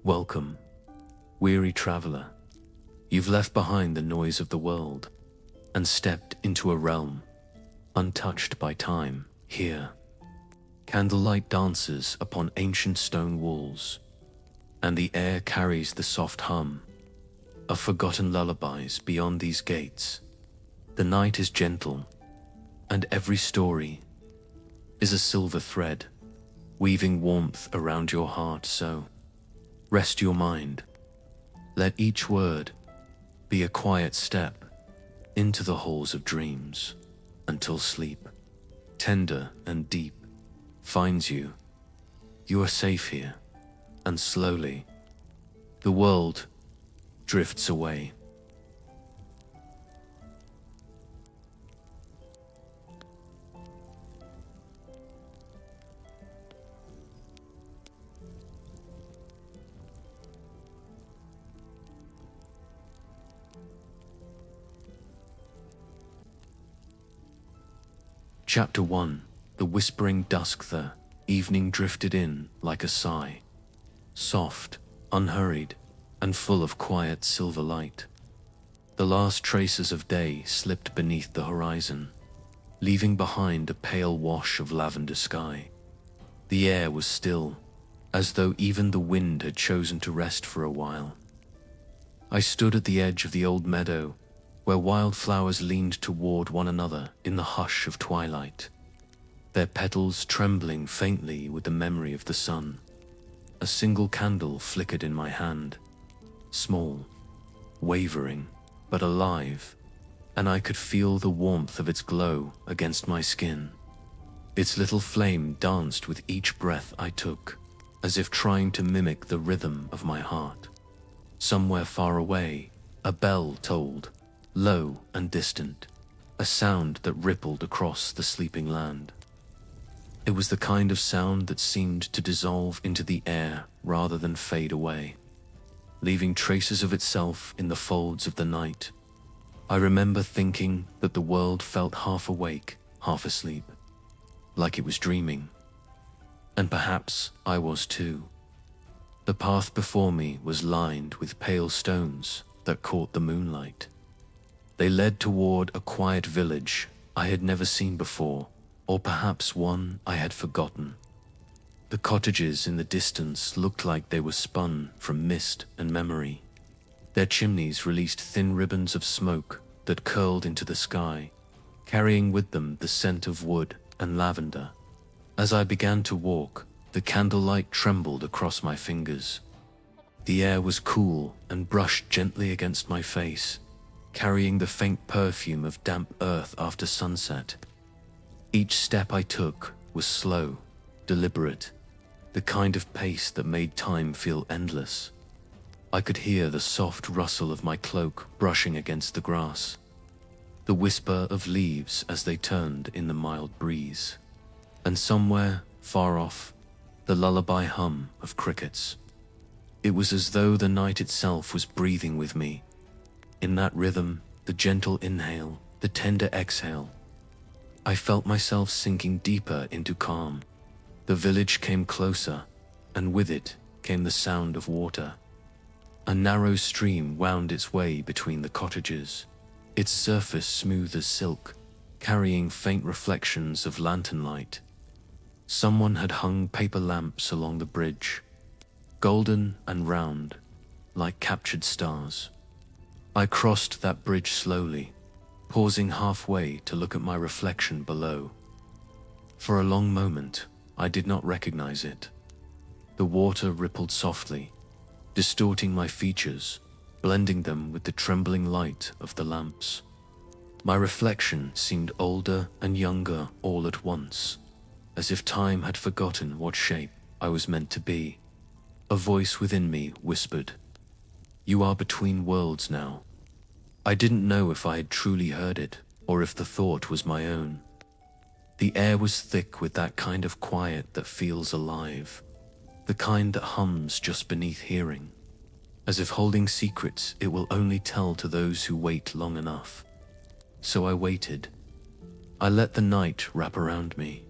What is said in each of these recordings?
Welcome, weary traveler. You've left behind the noise of the world and stepped into a realm untouched by time. Here, candlelight dances upon ancient stone walls, and the air carries the soft hum of forgotten lullabies beyond these gates. The night is gentle, and every story is a silver thread, weaving warmth around your heart. So, rest your mind. Let each word be a quiet step into the halls of dreams, until sleep, tender and deep, finds you. You are safe here, and slowly, the world drifts away. Chapter 1. The whispering dusk. The evening drifted in like a sigh, soft, unhurried, and full of quiet silver light. The last traces of day slipped beneath the horizon, leaving behind a pale wash of lavender sky. The air was still, as though even the wind had chosen to rest for a while. I stood at the edge of the old meadow, where wildflowers leaned toward one another in the hush of twilight, their petals trembling faintly with the memory of the sun. A single candle flickered in my hand, small, wavering, but alive, and I could feel the warmth of its glow against my skin. Its little flame danced with each breath I took, as if trying to mimic the rhythm of my heart. Somewhere far away, a bell tolled, low and distant, a sound that rippled across the sleeping land. It was the kind of sound that seemed to dissolve into the air rather than fade away, leaving traces of itself in the folds of the night. I remember thinking that the world felt half awake, half asleep, like it was dreaming. And perhaps I was too. The path before me was lined with pale stones that caught the moonlight. They led toward a quiet village I had never seen before, or perhaps one I had forgotten. The cottages in the distance looked like they were spun from mist and memory. Their chimneys released thin ribbons of smoke that curled into the sky, carrying with them the scent of wood and lavender. As I began to walk, the candlelight trembled across my fingers. The air was cool and brushed gently against my face, carrying the faint perfume of damp earth after sunset. Each step I took was slow, deliberate, the kind of pace that made time feel endless. I could hear the soft rustle of my cloak brushing against the grass, the whisper of leaves as they turned in the mild breeze, and somewhere, far off, the lullaby hum of crickets. It was as though the night itself was breathing with me. In that rhythm, the gentle inhale, the tender exhale, I felt myself sinking deeper into calm. The village came closer, and with it came the sound of water. A narrow stream wound its way between the cottages, its surface smooth as silk, carrying faint reflections of lantern light. Someone had hung paper lamps along the bridge, golden and round, like captured stars. I crossed that bridge slowly, pausing halfway to look at my reflection below. For a long moment, I did not recognize it. The water rippled softly, distorting my features, blending them with the trembling light of the lamps. My reflection seemed older and younger all at once, as if time had forgotten what shape I was meant to be. A voice within me whispered, "You are between worlds now." I didn't know if I had truly heard it, or if the thought was my own. The air was thick with that kind of quiet that feels alive, the kind that hums just beneath hearing, as if holding secrets it will only tell to those who wait long enough. So I waited. I let the night wrap around me.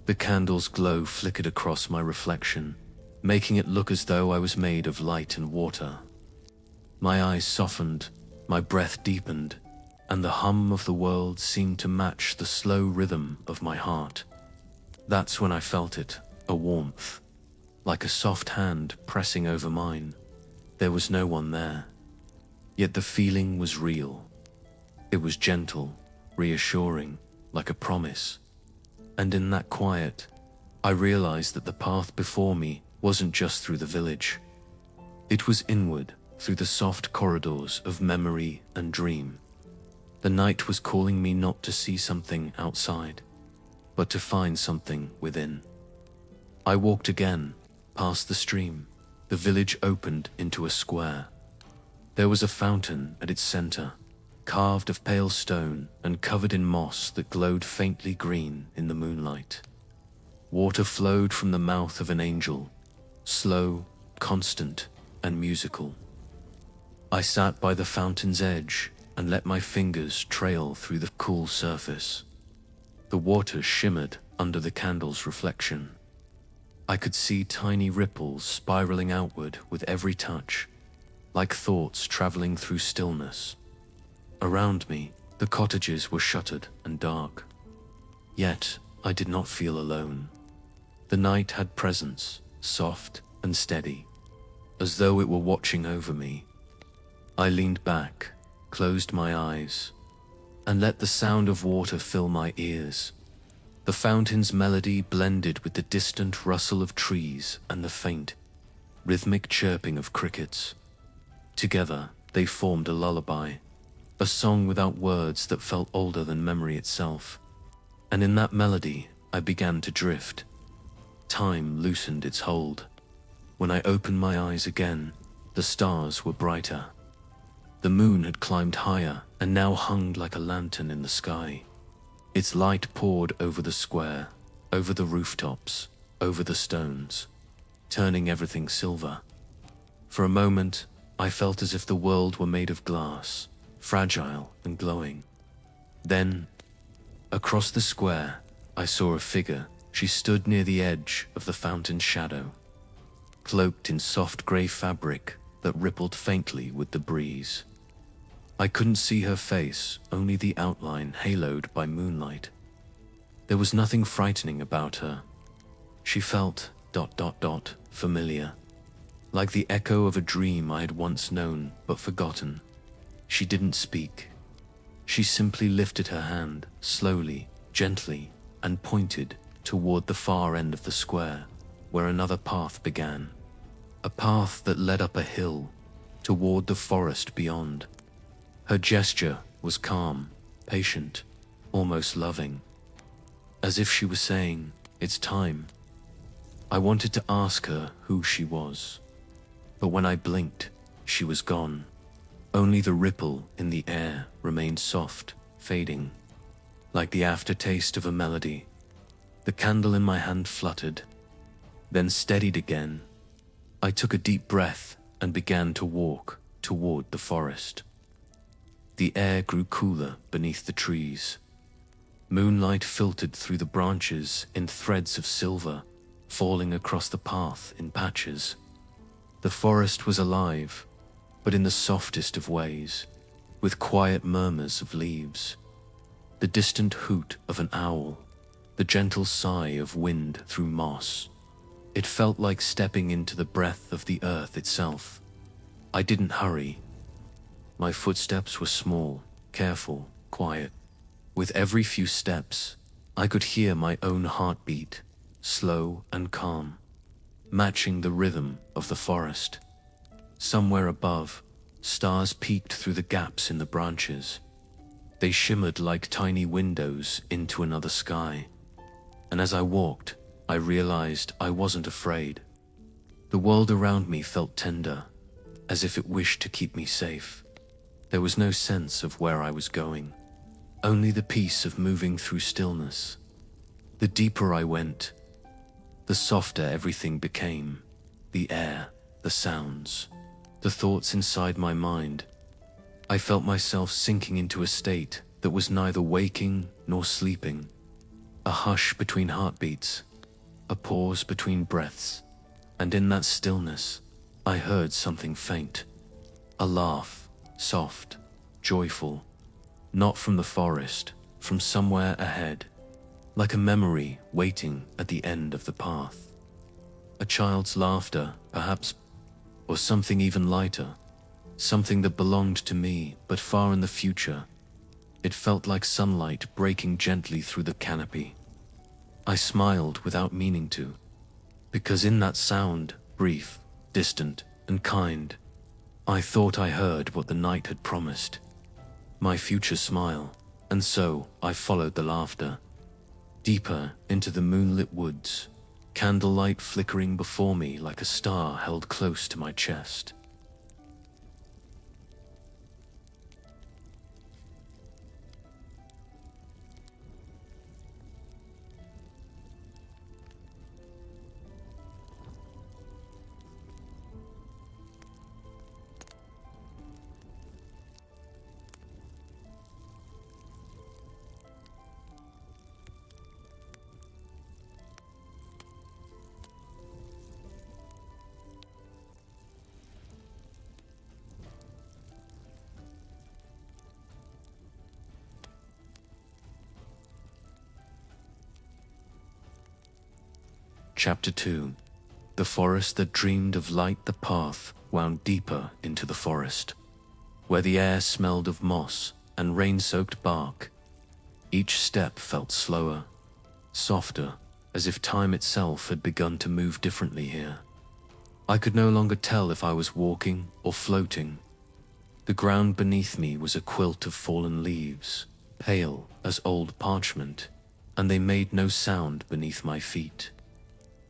The candle's glow flickered across my reflection, making it look as though I was made of light and water. My eyes softened, my breath deepened, and the hum of the world seemed to match the slow rhythm of my heart. That's when I felt it, a warmth, like a soft hand pressing over mine. There was no one there, yet the feeling was real. It was gentle, reassuring, like a promise. And in that quiet, I realized that the path before me wasn't just through the village. It was inward, through the soft corridors of memory and dream. The night was calling me not to see something outside, but to find something within. I walked again, past the stream. The village opened into a square. There was a fountain at its center, carved of pale stone and covered in moss that glowed faintly green in the moonlight. Water flowed from the mouth of an angel, slow, constant, and musical. I sat by the fountain's edge and let my fingers trail through the cool surface. The water shimmered under the candle's reflection. I could see tiny ripples spiraling outward with every touch, like thoughts traveling through stillness. Around me, the cottages were shuttered and dark. Yet, I did not feel alone. The night had presence, soft and steady, as though it were watching over me. I leaned back, closed my eyes, and let the sound of water fill my ears. The fountain's melody blended with the distant rustle of trees and the faint, rhythmic chirping of crickets. Together, they formed a lullaby, a song without words that felt older than memory itself. And in that melody, I began to drift. Time loosened its hold. When I opened my eyes again, the stars were brighter. The moon had climbed higher and now hung like a lantern in the sky. Its light poured over the square, over the rooftops, over the stones, turning everything silver. For a moment, I felt as if the world were made of glass, fragile and glowing. Then, across the square, I saw a figure. She stood near the edge of the fountain's shadow, cloaked in soft grey fabric that rippled faintly with the breeze. I couldn't see her face, only the outline haloed by moonlight. There was nothing frightening about her. She felt ... familiar, like the echo of a dream I had once known but forgotten. She didn't speak. She simply lifted her hand, slowly, gently, and pointed toward the far end of the square, where another path began. A path that led up a hill, toward the forest beyond. Her gesture was calm, patient, almost loving, as if she was saying, "It's time." I wanted to ask her who she was, but when I blinked, she was gone. Only the ripple in the air remained soft, fading, like the aftertaste of a melody. The candle in my hand fluttered, then steadied again. I took a deep breath and began to walk toward the forest. The air grew cooler beneath the trees. Moonlight filtered through the branches in threads of silver, falling across the path in patches. The forest was alive, but in the softest of ways, with quiet murmurs of leaves, the distant hoot of an owl, the gentle sigh of wind through moss. It felt like stepping into the breath of the earth itself. I didn't hurry. My footsteps were small, careful, quiet. With every few steps, I could hear my own heartbeat, slow and calm, matching the rhythm of the forest. Somewhere above, stars peeked through the gaps in the branches. They shimmered like tiny windows into another sky. And as I walked, I realized I wasn't afraid. The world around me felt tender, as if it wished to keep me safe. There was no sense of where I was going, only the peace of moving through stillness. The deeper I went, the softer everything became. The air, the sounds, the thoughts inside my mind. I felt myself sinking into a state that was neither waking nor sleeping. A hush between heartbeats, a pause between breaths, and in that stillness, I heard something faint. A laugh, soft, joyful, not from the forest, from somewhere ahead, like a memory waiting at the end of the path. A child's laughter, perhaps, or something even lighter, something that belonged to me but far in the future. It felt like sunlight breaking gently through the canopy. I smiled without meaning to, because in that sound, brief, distant, and kind, I thought I heard what the night had promised, my future smile, and so I followed the laughter, deeper into the moonlit woods, candlelight flickering before me like a star held close to my chest. Chapter 2. The forest that dreamed of light. The path wound deeper into the forest, where the air smelled of moss and rain-soaked bark. Each step felt slower, softer, as if time itself had begun to move differently here. I could no longer tell if I was walking or floating. The ground beneath me was a quilt of fallen leaves, pale as old parchment, and they made no sound beneath my feet.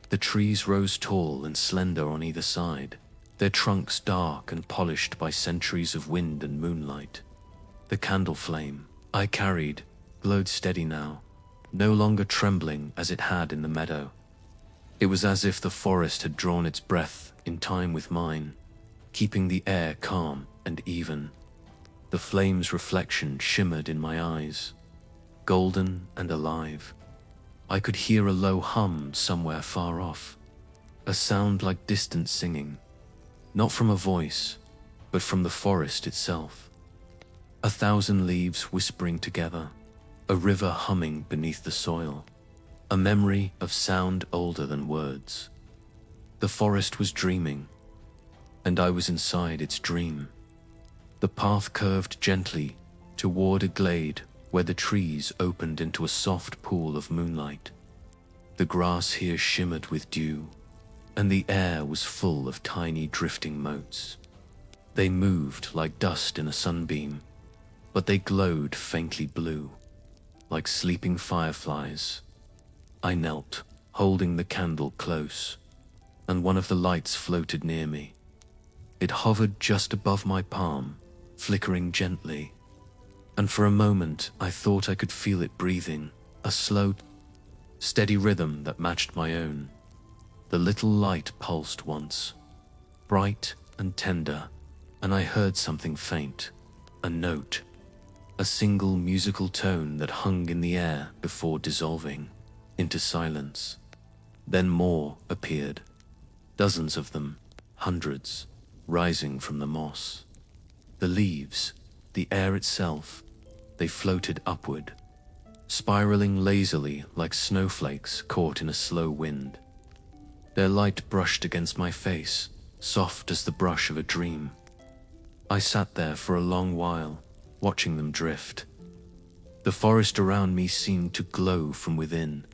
The trees rose tall and slender on either side, their trunks dark and polished by centuries of wind and moonlight. The candle flame I carried glowed steady now, no longer trembling as it had in the meadow. It was as if the forest had drawn its breath in time with mine, keeping the air calm and even. The flame's reflection shimmered in my eyes, golden and alive. I could hear a low hum somewhere far off, a sound like distant singing, not from a voice, but from the forest itself. 1,000 leaves whispering together, a river humming beneath the soil, a memory of sound older than words. The forest was dreaming, and I was inside its dream. The path curved gently toward a glade where the trees opened into a soft pool of moonlight. The grass here shimmered with dew, and the air was full of tiny drifting motes. They moved like dust in a sunbeam, but they glowed faintly blue, like sleeping fireflies. I knelt, holding the candle close, and one of the lights floated near me. It hovered just above my palm, flickering gently, and for a moment I thought I could feel it breathing, a slow, steady rhythm that matched my own. The little light pulsed once, bright and tender, and I heard something faint, a note, a single musical tone that hung in the air before dissolving into silence. Then more appeared, dozens of them, hundreds, rising from the moss. The leaves, the air itself, they floated upward, spiraling lazily like snowflakes caught in a slow wind. Their light brushed against my face, soft as the brush of a dream. I sat there for a long while, watching them drift. The forest around me seemed to glow from within,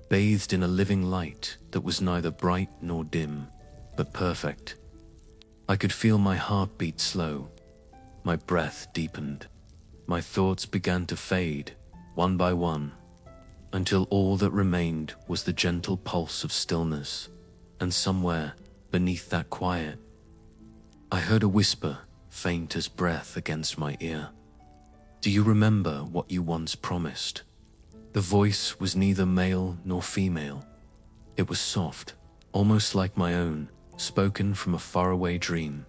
bathed in a living light that was neither bright nor dim, but perfect. I could feel my heart beat slow. My breath deepened. My thoughts began to fade, one by one, until all that remained was the gentle pulse of stillness, and somewhere beneath that quiet, I heard a whisper, faint as breath against my ear. Do you remember what you once promised? The voice was neither male nor female. It was soft, almost like my own, spoken from a faraway dream.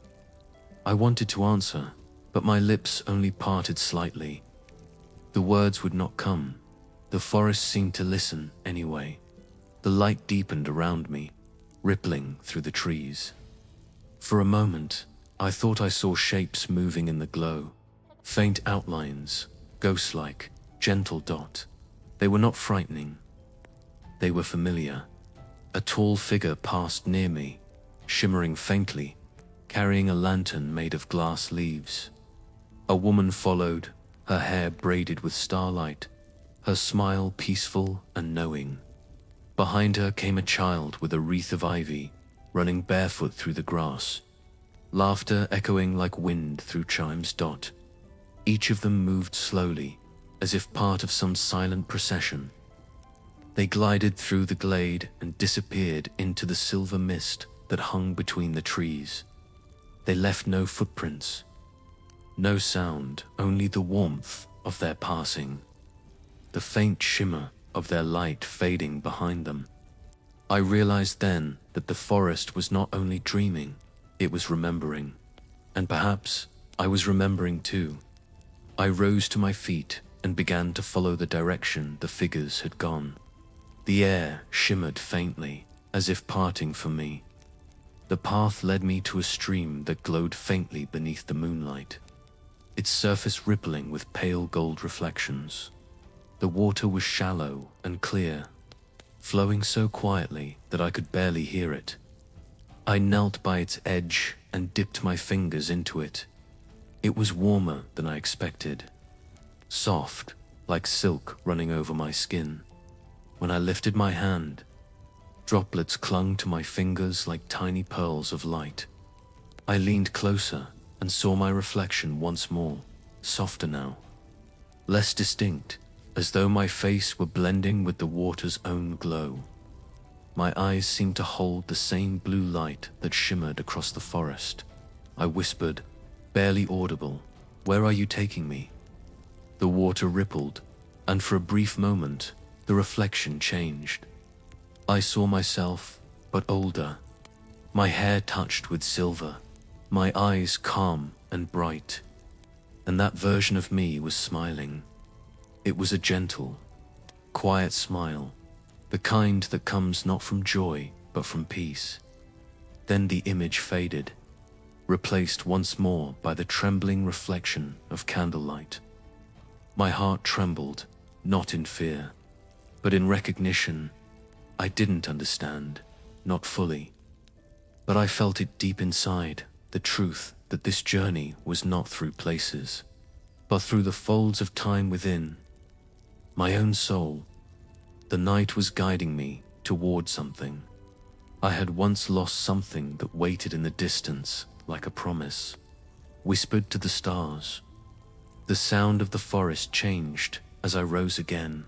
I wanted to answer, but my lips only parted slightly. The words would not come. The forest seemed to listen anyway. The light deepened around me, rippling through the trees. For a moment, I thought I saw shapes moving in the glow, faint outlines, ghost-like, gentle dot. They were not frightening. They were familiar. A tall figure passed near me, shimmering faintly, carrying a lantern made of glass leaves. A woman followed, her hair braided with starlight, her smile peaceful and knowing. Behind her came a child with a wreath of ivy, running barefoot through the grass, laughter echoing like wind through chimes. Each of them moved slowly, as if part of some silent procession. They glided through the glade and disappeared into the silver mist that hung between the trees. They left no footprints, no sound, only the warmth of their passing, the faint shimmer of their light fading behind them. I realized then that the forest was not only dreaming, it was remembering. And perhaps I was remembering too. I rose to my feet and began to follow the direction the figures had gone. The air shimmered faintly, as if parting from me. The path led me to a stream that glowed faintly beneath the moonlight, its surface rippling with pale gold reflections. The water was shallow and clear, flowing so quietly that I could barely hear it. I knelt by its edge and dipped my fingers into it. It was warmer than I expected, soft, like silk running over my skin. When I lifted my hand, droplets clung to my fingers like tiny pearls of light. I leaned closer and saw my reflection once more, softer now, less distinct, as though my face were blending with the water's own glow. My eyes seemed to hold the same blue light that shimmered across the forest. I whispered, barely audible, "Where are you taking me?" The water rippled, and for a brief moment, the reflection changed. I saw myself, but older, my hair touched with silver, my eyes calm and bright, and that version of me was smiling. It was a gentle, quiet smile, the kind that comes not from joy, but from peace. Then the image faded, replaced once more by the trembling reflection of candlelight. My heart trembled, not in fear, but in recognition. I didn't understand, not fully, but I felt it deep inside, the truth that this journey was not through places, but through the folds of time within, my own soul. The night was guiding me toward something. I had once lost something that waited in the distance like a promise, whispered to the stars. The sound of the forest changed as I rose again.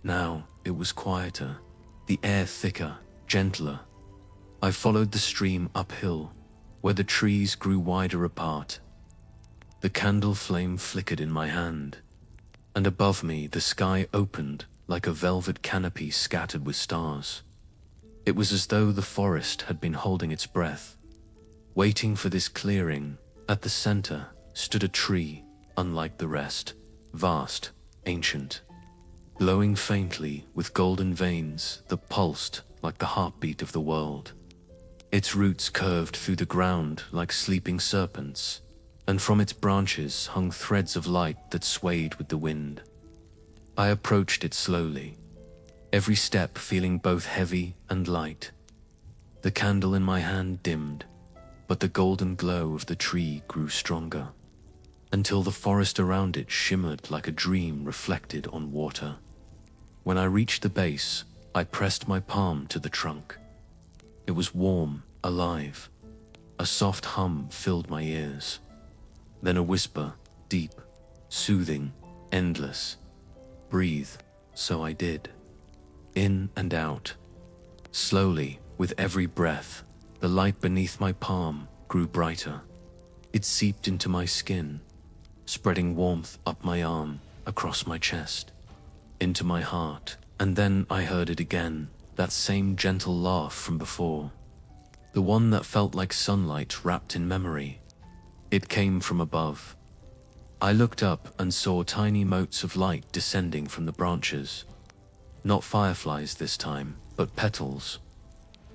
Now it was quieter, the air thicker, gentler. I followed the stream uphill, where the trees grew wider apart. The candle flame flickered in my hand, and above me the sky opened like a velvet canopy scattered with stars. It was as though the forest had been holding its breath, waiting for this clearing. At the center stood a tree, unlike the rest, vast, ancient, glowing faintly with golden veins that pulsed like the heartbeat of the world. Its roots curved through the ground like sleeping serpents, and from its branches hung threads of light that swayed with the wind. I approached it slowly, every step feeling both heavy and light. The candle in my hand dimmed, but the golden glow of the tree grew stronger, until the forest around it shimmered like a dream reflected on water. When I reached the base, I pressed my palm to the trunk. It was warm, alive. A soft hum filled my ears. Then a whisper, deep, soothing, endless. Breathe, so I did. In and out. Slowly, with every breath, the light beneath my palm grew brighter. It seeped into my skin, spreading warmth up my arm, across my chest, into my heart. And then I heard it again, that same gentle laugh from before. The one that felt like sunlight wrapped in memory. It came from above. I looked up and saw tiny motes of light descending from the branches. Not fireflies this time, but petals.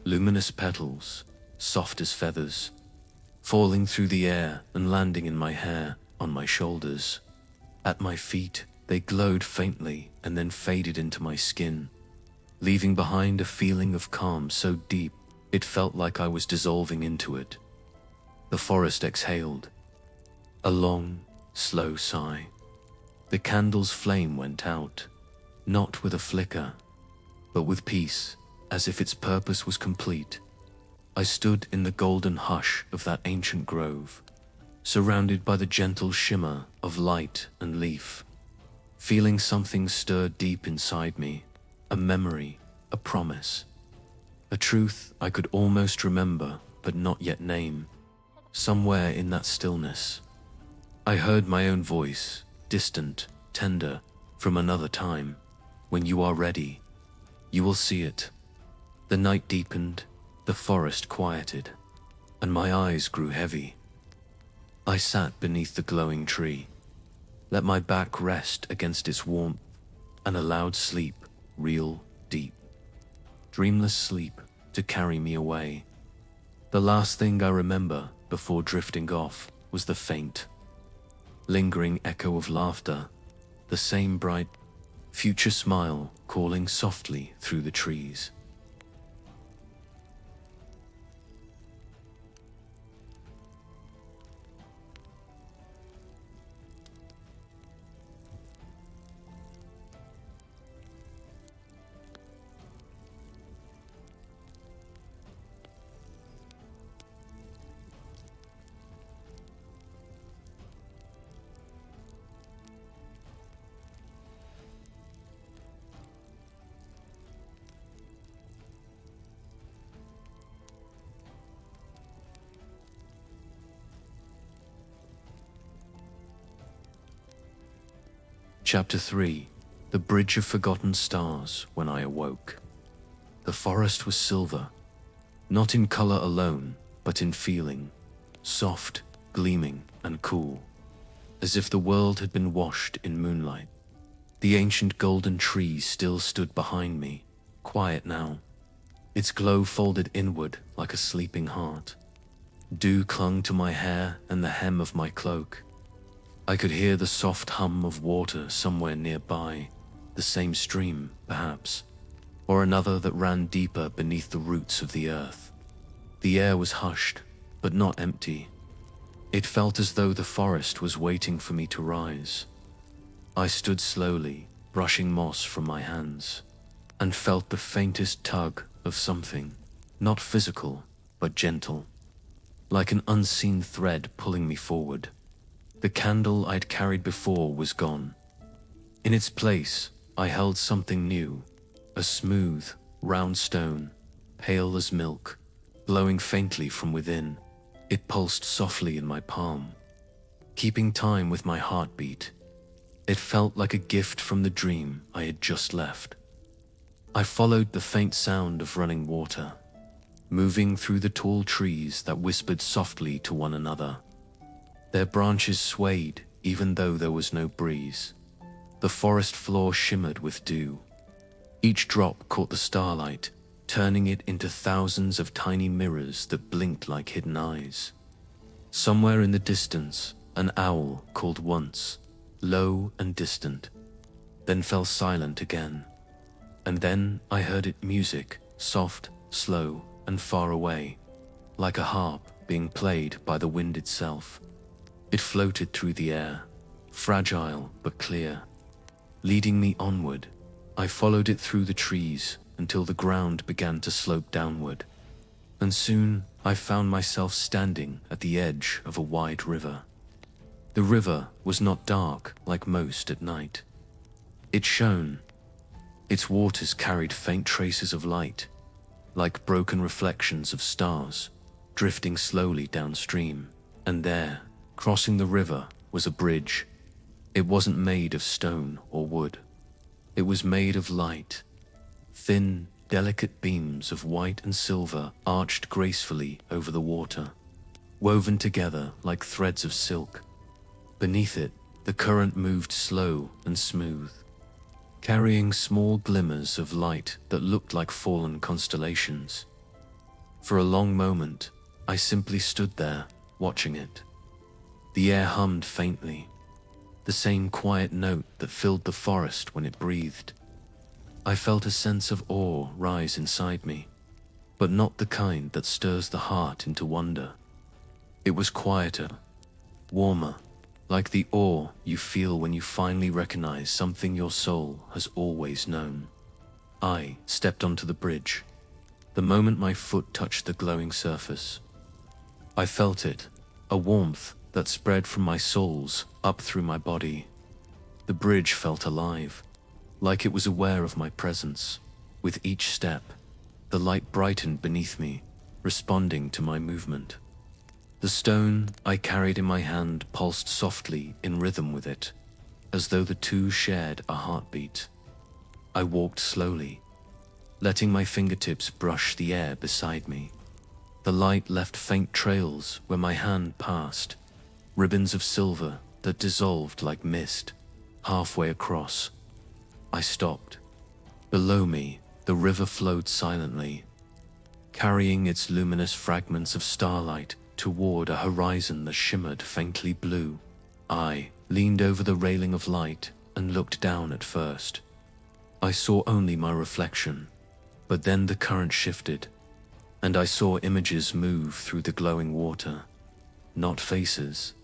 luminous petals, soft as feathers, falling through the air and landing in my hair, on my shoulders. At my feet, they glowed faintly and then faded into my skin, leaving behind a feeling of calm so deep it felt like I was dissolving into it. The forest exhaled, a long, slow sigh. The candle's flame went out, not with a flicker, but with peace, as if its purpose was complete. I stood in the golden hush of that ancient grove, surrounded by the gentle shimmer of light and leaf, feeling something stir deep inside me, a memory, a promise, a truth I could almost remember but not yet name. Somewhere in that stillness, I heard my own voice, distant, tender, from another time. When you are ready, you will see it. The night deepened, the forest quieted, and my eyes grew heavy. I sat beneath the glowing tree, let my back rest against its warmth, and allowed sleep, real, deep, dreamless sleep, to carry me away. The last thing I remember before drifting off was the faint, lingering echo of laughter, the same bright, future smile calling softly through the trees. Chapter 3. The Bridge of Forgotten Stars. When I awoke, the forest was silver, not in color alone, but in feeling, soft, gleaming, and cool, as if the world had been washed in moonlight. The ancient golden tree still stood behind me, quiet now, its glow folded inward like a sleeping heart. Dew clung to my hair and the hem of my cloak. I could hear the soft hum of water somewhere nearby, the same stream, perhaps, or another that ran deeper beneath the roots of the earth. The air was hushed, but not empty. It felt as though the forest was waiting for me to rise. I stood slowly, brushing moss from my hands, and felt the faintest tug of something, not physical, but gentle, like an unseen thread pulling me forward. The candle I'd carried before was gone. In its place, I held something new, a smooth, round stone, pale as milk, glowing faintly from within. It pulsed softly in my palm, keeping time with my heartbeat. It felt like a gift from the dream I had just left. I followed the faint sound of running water, moving through the tall trees that whispered softly to one another. Their branches swayed even though there was no breeze. The forest floor shimmered with dew. Each drop caught the starlight, turning it into thousands of tiny mirrors that blinked like hidden eyes. Somewhere in the distance, an owl called once, low and distant, then fell silent again. And then I heard it music, soft, slow, and far away, like a harp being played by the wind itself. It floated through the air, fragile but clear, leading me onward. I followed it through the trees until the ground began to slope downward, and soon I found myself standing at the edge of a wide river. The river was not dark like most at night. It shone. Its waters carried faint traces of light, like broken reflections of stars, drifting slowly downstream. And there, crossing the river, was a bridge. It wasn't made of stone or wood. It was made of light. Thin, delicate beams of white and silver arched gracefully over the water, woven together like threads of silk. Beneath it, the current moved slow and smooth, carrying small glimmers of light that looked like fallen constellations. For a long moment, I simply stood there, watching it. The air hummed faintly, the same quiet note that filled the forest when it breathed. I felt a sense of awe rise inside me, but not the kind that stirs the heart into wonder. It was quieter, warmer, like the awe you feel when you finally recognize something your soul has always known. I stepped onto the bridge. The moment my foot touched the glowing surface, I felt it, a warmth that spread from my soles up through my body. The bridge felt alive, like it was aware of my presence. With each step, the light brightened beneath me, responding to my movement. The stone I carried in my hand pulsed softly in rhythm with it, as though the two shared a heartbeat. I walked slowly, letting my fingertips brush the air beside me. The light left faint trails where my hand passed, ribbons of silver that dissolved like mist. Halfway across, I stopped. Below me, the river flowed silently, carrying its luminous fragments of starlight toward a horizon that shimmered faintly blue. I leaned over the railing of light and looked down at first. I saw only my reflection, but then the current shifted, and I saw images move through the glowing water. Not faces,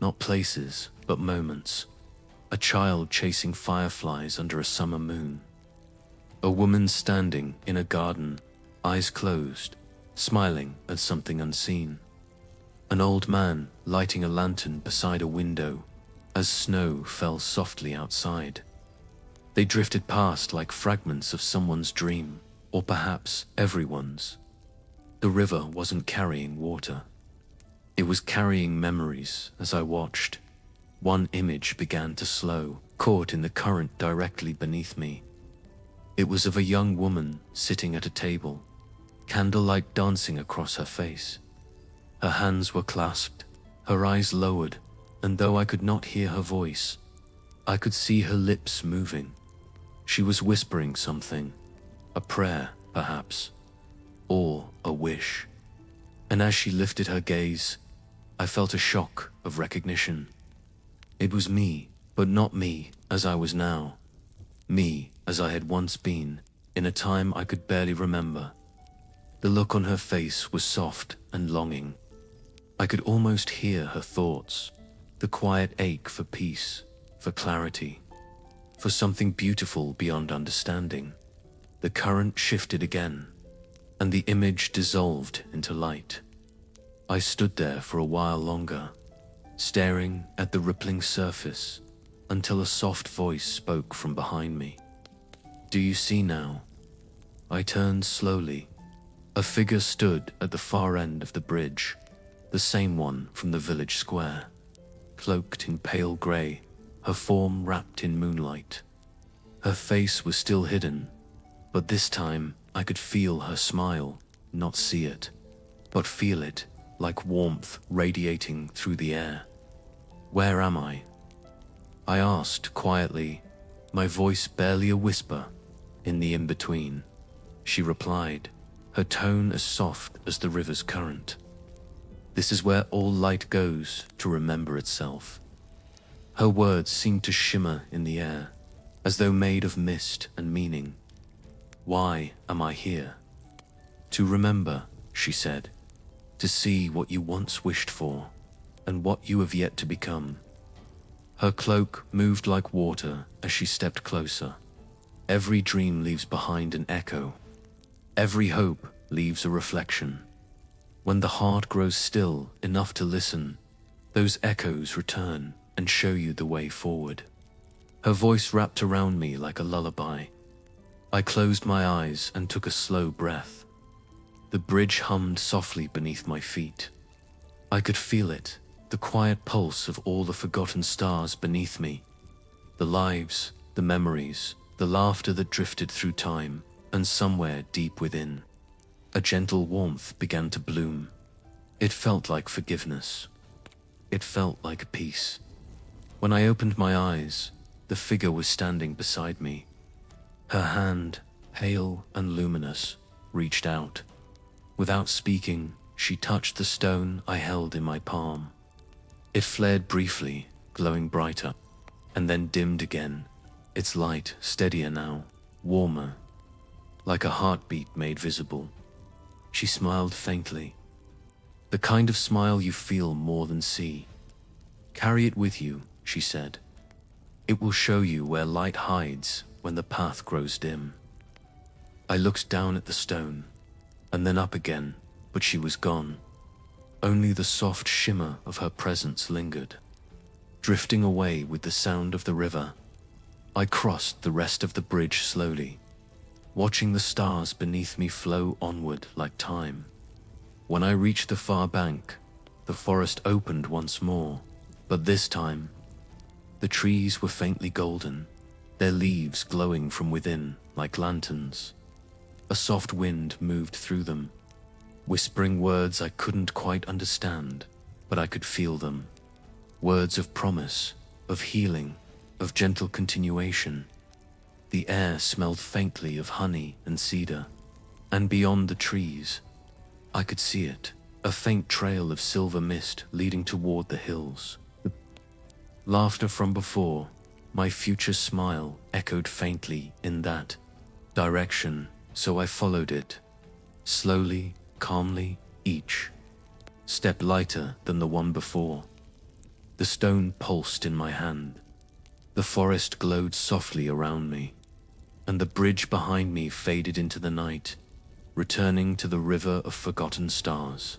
not places, but moments. A child chasing fireflies under a summer moon. A woman standing in a garden, eyes closed, smiling at something unseen. An old man lighting a lantern beside a window as snow fell softly outside. They drifted past like fragments of someone's dream, or perhaps everyone's. The river wasn't carrying water. It was carrying memories. As I watched, one image began to slow, caught in the current directly beneath me. It was of a young woman sitting at a table, candlelight dancing across her face. Her hands were clasped, her eyes lowered, and though I could not hear her voice, I could see her lips moving. She was whispering something, a prayer, perhaps, or a wish. And as she lifted her gaze, I felt a shock of recognition. It was me, but not me as I was now. Me as I had once been, in a time I could barely remember. The look on her face was soft and longing. I could almost hear her thoughts, the quiet ache for peace, for clarity, for something beautiful beyond understanding. The current shifted again, and the image dissolved into light. I stood there for a while longer, staring at the rippling surface until a soft voice spoke from behind me. "Do you see now?" I turned slowly. A figure stood at the far end of the bridge, the same one from the village square, cloaked in pale grey, her form wrapped in moonlight. Her face was still hidden, but this time I could feel her smile, not see it, but feel it like warmth radiating through the air. "Where am I?" I asked quietly, my voice barely a whisper. "In the in-between," she replied, her tone as soft as the river's current. "This is where all light goes to remember itself." Her words seemed to shimmer in the air, as though made of mist and meaning. "Why am I here?" "To remember," she said, "to see what you once wished for, and what you have yet to become." Her cloak moved like water as she stepped closer. Every dream leaves behind an echo. Every hope leaves a reflection. When the heart grows still enough to listen, those echoes return and show you the way forward. Her voice wrapped around me like a lullaby. I closed my eyes and took a slow breath. The bridge hummed softly beneath my feet. I could feel it, the quiet pulse of all the forgotten stars beneath me. The lives, the memories, the laughter that drifted through time, and somewhere deep within, a gentle warmth began to bloom. It felt like forgiveness. It felt like peace. When I opened my eyes, the figure was standing beside me. Her hand, pale and luminous, reached out. Without speaking, she touched the stone I held in my palm. It flared briefly, glowing brighter, and then dimmed again, its light steadier now, warmer, like a heartbeat made visible. She smiled faintly, the kind of smile you feel more than see. "Carry it with you," she said. "It will show you where light hides when the path grows dim." I looked down at the stone, and then up again, but she was gone. Only the soft shimmer of her presence lingered, drifting away with the sound of the river. I crossed the rest of the bridge slowly, watching the stars beneath me flow onward like time. When I reached the far bank, the forest opened once more, but this time, the trees were faintly golden, their leaves glowing from within like lanterns. A soft wind moved through them, whispering words I couldn't quite understand, but I could feel them. Words of promise, of healing, of gentle continuation. The air smelled faintly of honey and cedar, and beyond the trees, I could see it, a faint trail of silver mist leading toward the hills. Laughter from before, my future smile echoed faintly in that direction, so I followed it, slowly, calmly, each step lighter than the one before. The stone pulsed in my hand, the forest glowed softly around me, and the bridge behind me faded into the night, returning to the river of forgotten stars.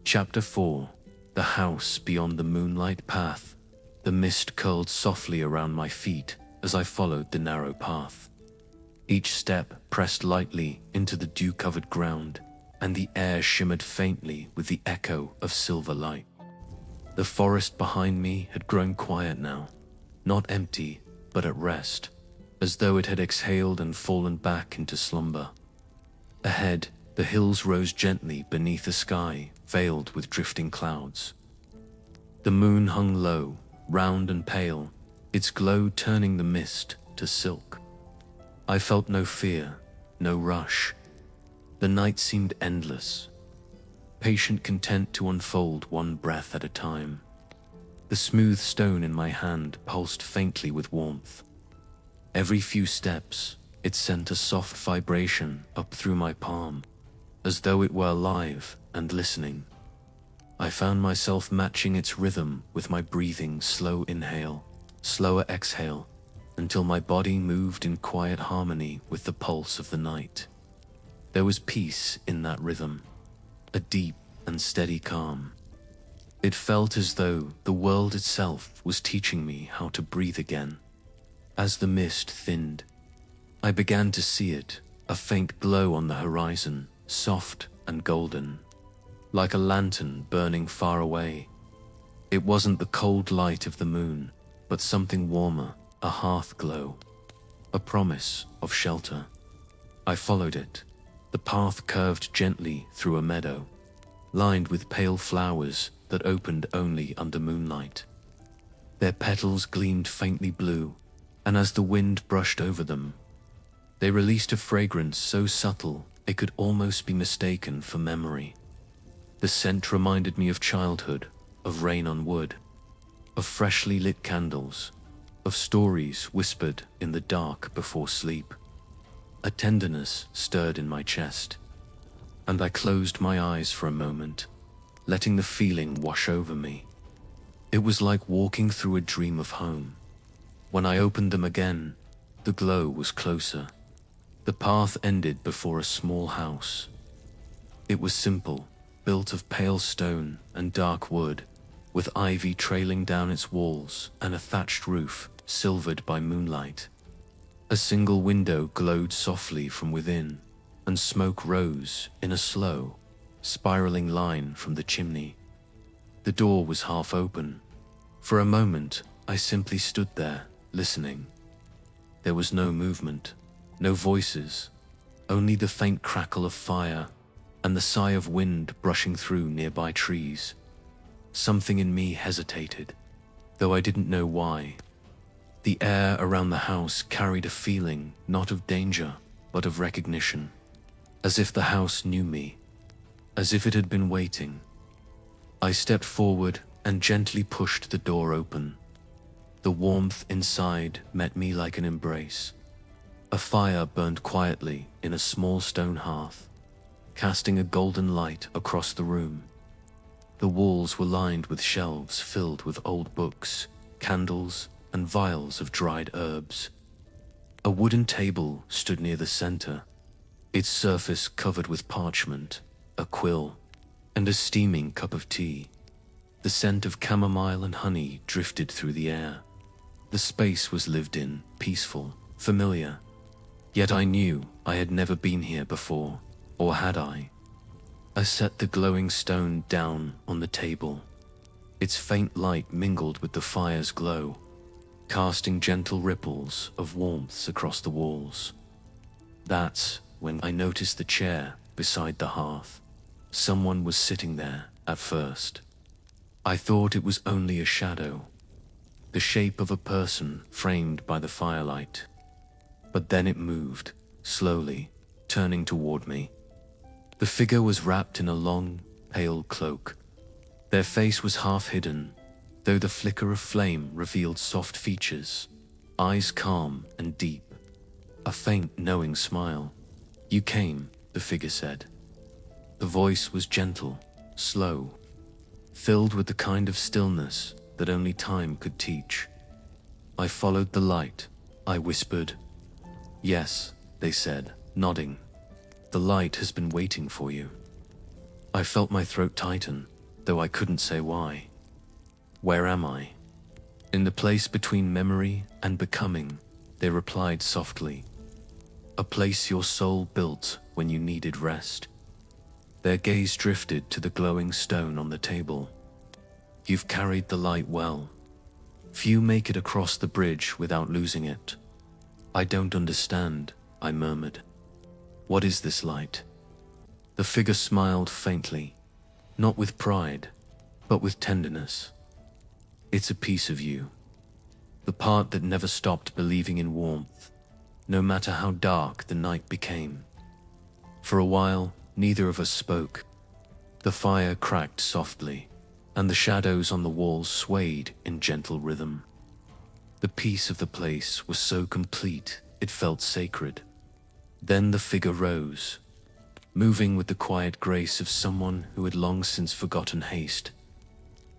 Chapter 4. The House Beyond the Moonlight Path. The mist curled softly around my feet as I followed the narrow path. Each step pressed lightly into the dew-covered ground, and the air shimmered faintly with the echo of silver light. The forest behind me had grown quiet now, not empty, but at rest, as though it had exhaled and fallen back into slumber. Ahead, the hills rose gently beneath a sky veiled with drifting clouds. The moon hung low, round and pale, its glow turning the mist to silk. I felt no fear, no rush. The night seemed endless, patient, content to unfold one breath at a time. The smooth stone in my hand pulsed faintly with warmth. Every few steps, it sent a soft vibration up through my palm, as though it were alive and listening. I found myself matching its rhythm with my breathing, slow inhale, slower exhale, until my body moved in quiet harmony with the pulse of the night. There was peace in that rhythm, a deep and steady calm. It felt as though the world itself was teaching me how to breathe again. As the mist thinned, I began to see it, a faint glow on the horizon, soft and golden, like a lantern burning far away. It wasn't the cold light of the moon, but something warmer, a hearth glow, a promise of shelter. I followed it. The path curved gently through a meadow, lined with pale flowers that opened only under moonlight. Their petals gleamed faintly blue, and as the wind brushed over them, they released a fragrance so subtle it could almost be mistaken for memory. The scent reminded me of childhood, of rain on wood, of freshly lit candles, of stories whispered in the dark before sleep. A tenderness stirred in my chest, and I closed my eyes for a moment, letting the feeling wash over me. It was like walking through a dream of home. When I opened them again, the glow was closer. The path ended before a small house. It was simple, built of pale stone and dark wood, with ivy trailing down its walls and a thatched roof silvered by moonlight. A single window glowed softly from within, and smoke rose in a slow, spiraling line from the chimney. The door was half open. For a moment, I simply stood there, listening. There was no movement, no voices, only the faint crackle of fire and the sigh of wind brushing through nearby trees. Something in me hesitated, though I didn't know why. The air around the house carried a feeling not of danger, but of recognition, as if the house knew me, as if it had been waiting. I stepped forward and gently pushed the door open. The warmth inside met me like an embrace. A fire burned quietly in a small stone hearth, casting a golden light across the room. The walls were lined with shelves filled with old books, candles, and vials of dried herbs. A wooden table stood near the center, its surface covered with parchment, a quill, and a steaming cup of tea. The scent of chamomile and honey drifted through the air. The space was lived in, peaceful, familiar. Yet I knew I had never been here before, or had I? I set the glowing stone down on the table. Its faint light mingled with the fire's glow, casting gentle ripples of warmth across the walls. That's when I noticed the chair beside the hearth. Someone was sitting there at first. I thought it was only a shadow, the shape of a person framed by the firelight. But then it moved, slowly, turning toward me. The figure was wrapped in a long, pale cloak. Their face was half hidden, though the flicker of flame revealed soft features, eyes calm and deep, a faint knowing smile. "You came," the figure said. The voice was gentle, slow, filled with the kind of stillness that only time could teach. I followed the light. I whispered. "Yes," they said, nodding. "The light has been waiting for you." I felt my throat tighten, though I couldn't say why. "Where am I?" "In the place between memory and becoming," they replied softly. "A place your soul built when you needed rest." Their gaze drifted to the glowing stone on the table. "You've carried the light well. Few make it across the bridge without losing it." "I don't understand," I murmured. "What is this light?" The figure smiled faintly, not with pride, but with tenderness. "It's a piece of you. The part that never stopped believing in warmth, no matter how dark the night became." For a while, neither of us spoke. The fire cracked softly, and the shadows on the walls swayed in gentle rhythm. The peace of the place was so complete, it felt sacred. Then the figure rose, moving with the quiet grace of someone who had long since forgotten haste.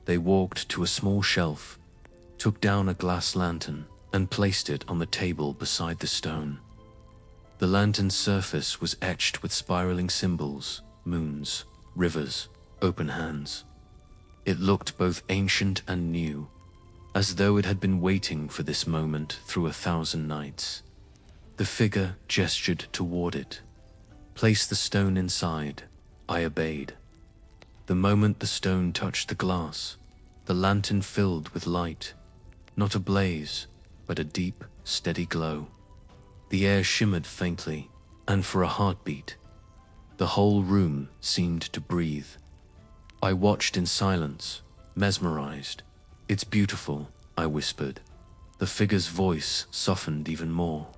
They walked to a small shelf, took down a glass lantern, and placed it on the table beside the stone. The lantern's surface was etched with spiraling symbols, moons, rivers, open hands. It looked both ancient and new, as though it had been waiting for this moment through 1,000 nights. The figure gestured toward it. "Place the stone inside." I obeyed. The moment the stone touched the glass, the lantern filled with light, not a blaze, but a deep, steady glow. The air shimmered faintly, and for a heartbeat, the whole room seemed to breathe. I watched in silence, mesmerized. "It's beautiful," I whispered. The figure's voice softened even more.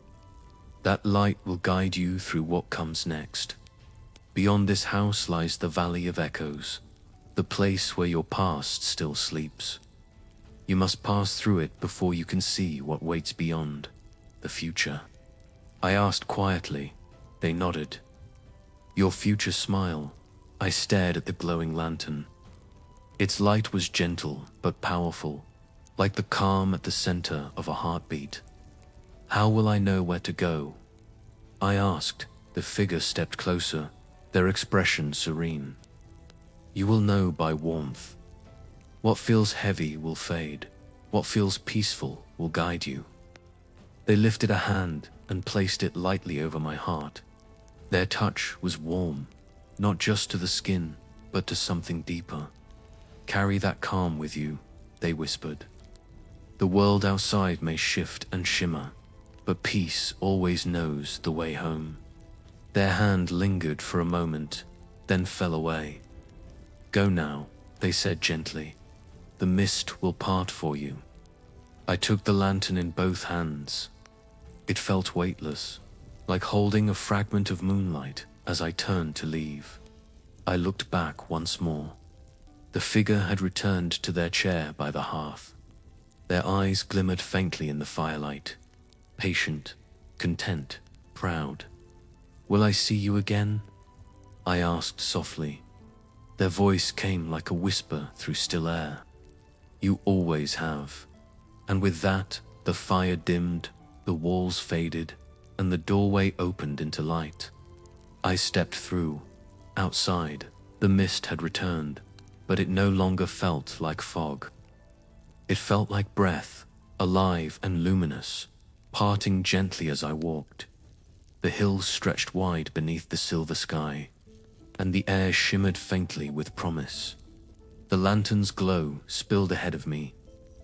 "That light will guide you through what comes next. Beyond this house lies the Valley of Echoes, the place where your past still sleeps. You must pass through it before you can see what waits beyond, the future." I asked quietly. They nodded. "Your future smile." I stared at the glowing lantern. Its light was gentle but powerful, like the calm at the center of a heartbeat. "How will I know where to go?" I asked. The figure stepped closer, their expression serene. You will know by warmth. What feels heavy will fade. What feels peaceful will guide you. They lifted a hand and placed it lightly over my heart. Their touch was warm, not just to the skin, but to something deeper. Carry that calm with you, they whispered. The world outside may shift and shimmer, but peace always knows the way home. Their hand lingered for a moment, then fell away. Go now, they said gently. The mist will part for you. I took the lantern in both hands. It felt weightless, like holding a fragment of moonlight as I turned to leave. I looked back once more. The figure had returned to their chair by the hearth. Their eyes glimmered faintly in the firelight. Patient, content, proud. Will I see you again? I asked softly. Their voice came like a whisper through still air. You always have. And with that, the fire dimmed, the walls faded, and the doorway opened into light. I stepped through. Outside, the mist had returned, but it no longer felt like fog. It felt like breath, alive and luminous, parting gently as I walked. The hills stretched wide beneath the silver sky, and the air shimmered faintly with promise. The lantern's glow spilled ahead of me,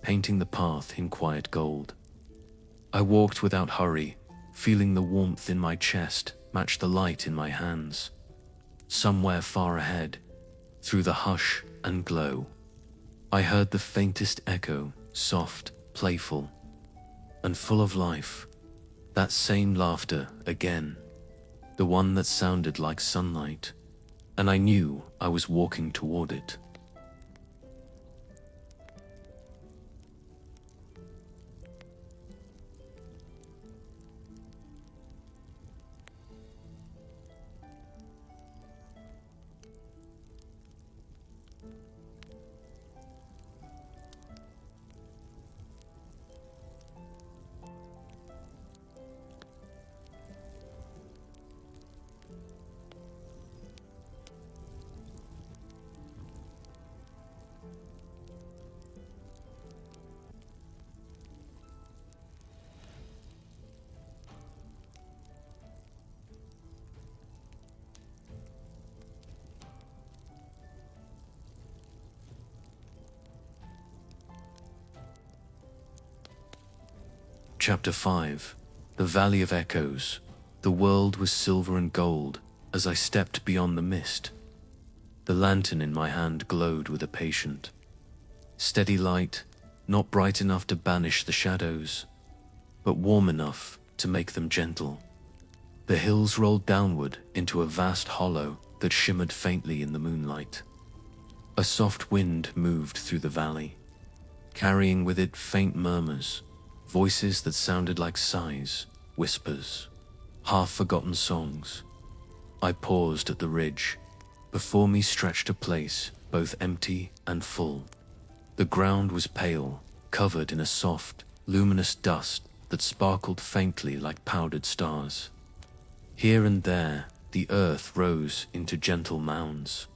painting the path in quiet gold. I walked without hurry, feeling the warmth in my chest match the light in my hands. Somewhere far ahead, through the hush and glow, I heard the faintest echo, soft, playful, and full of life. That same laughter again, the one that sounded like sunlight, and I knew I was walking toward it. Chapter 5. The Valley of Echoes. The world was silver and gold as I stepped beyond the mist. The lantern in my hand glowed with a patient, steady light, not bright enough to banish the shadows, but warm enough to make them gentle. The hills rolled downward into a vast hollow that shimmered faintly in the moonlight. A soft wind moved through the valley, carrying with it faint murmurs, voices that sounded like sighs, whispers, half-forgotten songs. I paused at the ridge. Before me stretched a place, both empty and full. The ground was pale, covered in a soft, luminous dust that sparkled faintly like powdered stars. Here and there, the earth rose into gentle mounds,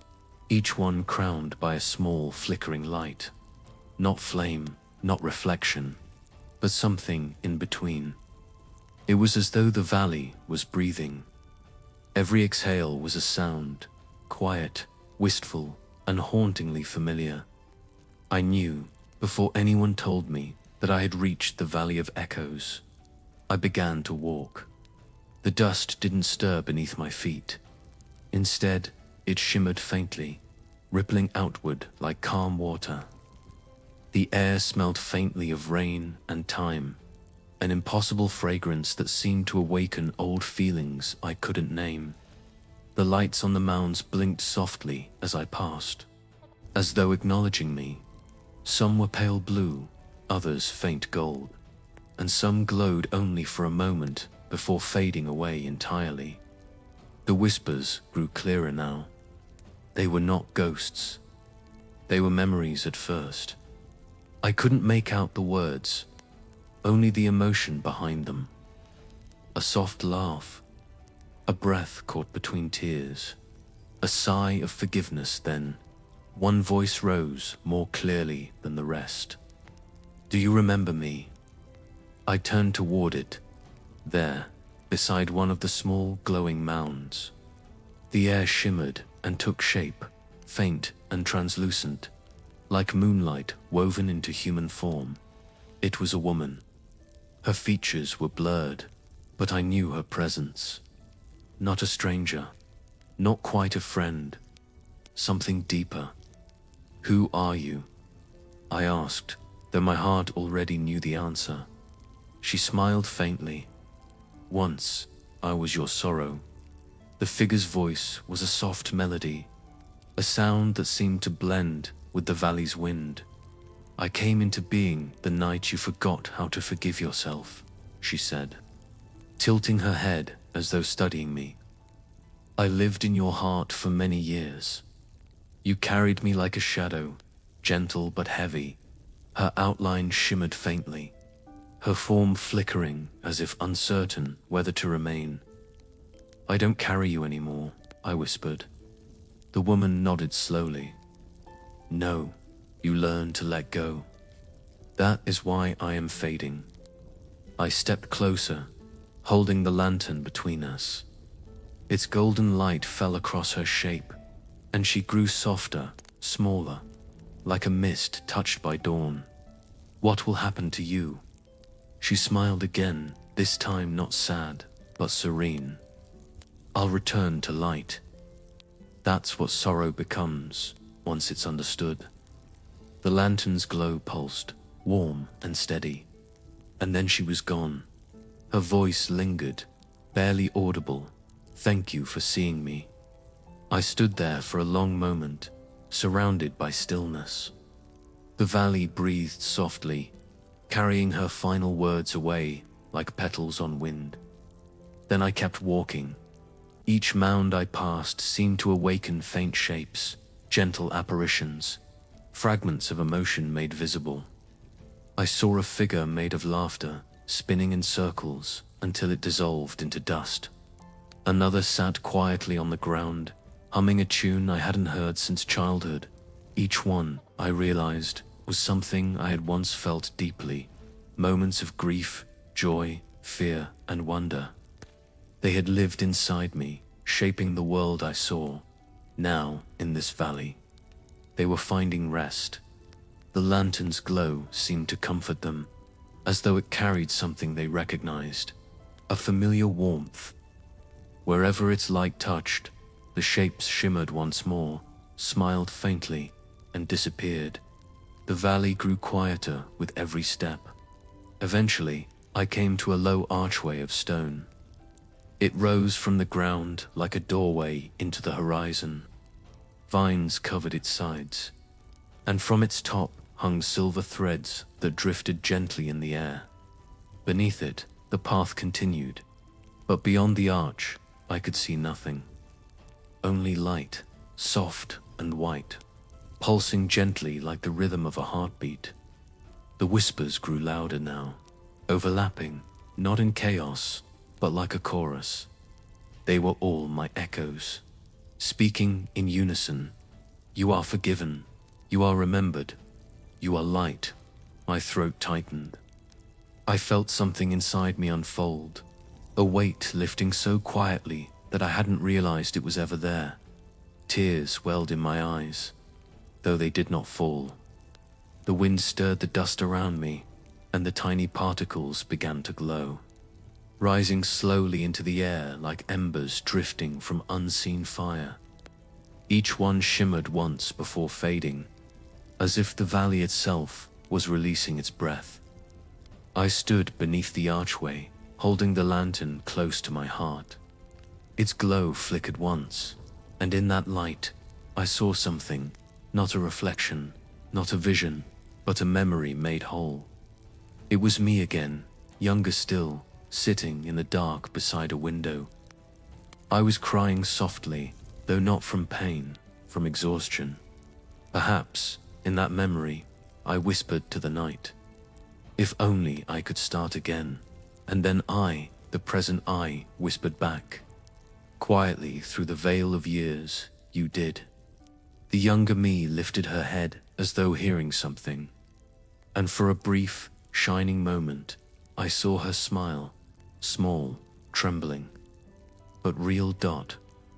each one crowned by a small, flickering light. Not flame, not reflection, but something in between. It was as though the valley was breathing. Every exhale was a sound, quiet, wistful, and hauntingly familiar. I knew, before anyone told me, that I had reached the Valley of Echoes. I began to walk. The dust didn't stir beneath my feet. Instead, it shimmered faintly, rippling outward like calm water. The air smelled faintly of rain and time, an impossible fragrance that seemed to awaken old feelings I couldn't name. The lights on the mounds blinked softly as I passed, as though acknowledging me. Some were pale blue, others faint gold, and some glowed only for a moment before fading away entirely. The whispers grew clearer now. They were not ghosts. They were memories at first. I couldn't make out the words, only the emotion behind them. A soft laugh, A breath caught between tears. A sigh of forgiveness then. One voice rose more clearly than the rest. "Do you remember me?" I turned toward it. There, beside one of the small glowing mounds. The air shimmered and took shape, faint and translucent, like moonlight woven into human form. It was a woman. Her features were blurred, but I knew her presence. Not a stranger, not quite a friend, something deeper. "Who are you?" I asked, though my heart already knew the answer. She smiled faintly. "Once, I was your sorrow." The figure's voice was a soft melody, a sound that seemed to blend with the valley's wind. "I came into being the night you forgot how to forgive yourself," she said, tilting her head as though studying me. "I lived in your heart for many years. You carried me like a shadow, gentle but heavy." Her outline shimmered faintly, her form flickering as if uncertain whether to remain. "I don't carry you anymore," I whispered. The woman nodded slowly. "No, you learn to let go. That is why I am fading." I stepped closer, holding the lantern between us. Its golden light fell across her shape, and she grew softer, smaller, like a mist touched by dawn. "What will happen to you?" She smiled again, this time not sad, but serene. "I'll return to light. That's what sorrow becomes, once it's understood." The lantern's glow pulsed, warm and steady, and then she was gone. Her voice lingered, barely audible. "Thank you for seeing me." I stood there for a long moment, surrounded by stillness. The valley breathed softly, carrying her final words away like petals on wind. Then I kept walking. Each mound I passed seemed to awaken faint shapes, gentle apparitions, fragments of emotion made visible. I saw a figure made of laughter, spinning in circles until it dissolved into dust. Another sat quietly on the ground, humming a tune I hadn't heard since childhood. Each one, I realized, was something I had once felt deeply. Moments of grief, joy, fear, and wonder. They had lived inside me, shaping the world I saw. Now, in this valley, they were finding rest. The lantern's glow seemed to comfort them, as though it carried something they recognized, a familiar warmth. Wherever its light touched, the shapes shimmered once more, smiled faintly, and disappeared. The valley grew quieter with every step. Eventually, I came to a low archway of stone. It rose from the ground like a doorway into the horizon. Vines covered its sides, and from its top hung silver threads that drifted gently in the air. Beneath it, the path continued, but beyond the arch, I could see nothing. Only light, soft and white, pulsing gently like the rhythm of a heartbeat. The whispers grew louder now, overlapping, not in chaos, but like a chorus. They were all my echoes, speaking in unison. "You are forgiven. You are remembered. You are light." My throat tightened. I felt something inside me unfold, a weight lifting so quietly that I hadn't realized it was ever there. Tears welled in my eyes, though they did not fall. The wind stirred the dust around me, and the tiny particles began to glow, rising slowly into the air like embers drifting from unseen fire. Each one shimmered once before fading, as if the valley itself was releasing its breath. I stood beneath the archway, holding the lantern close to my heart. Its glow flickered once, and in that light, I saw something, not a reflection, not a vision, but a memory made whole. It was me again, younger still, sitting in the dark beside a window. I was crying softly, though not from pain, from exhaustion. Perhaps, in that memory, I whispered to the night, "If only I could start again." And then I, the present I, whispered back, quietly through the veil of years, you did. The younger me lifted her head as though hearing something, and for a brief, shining moment, I saw her smile, small, trembling, but real.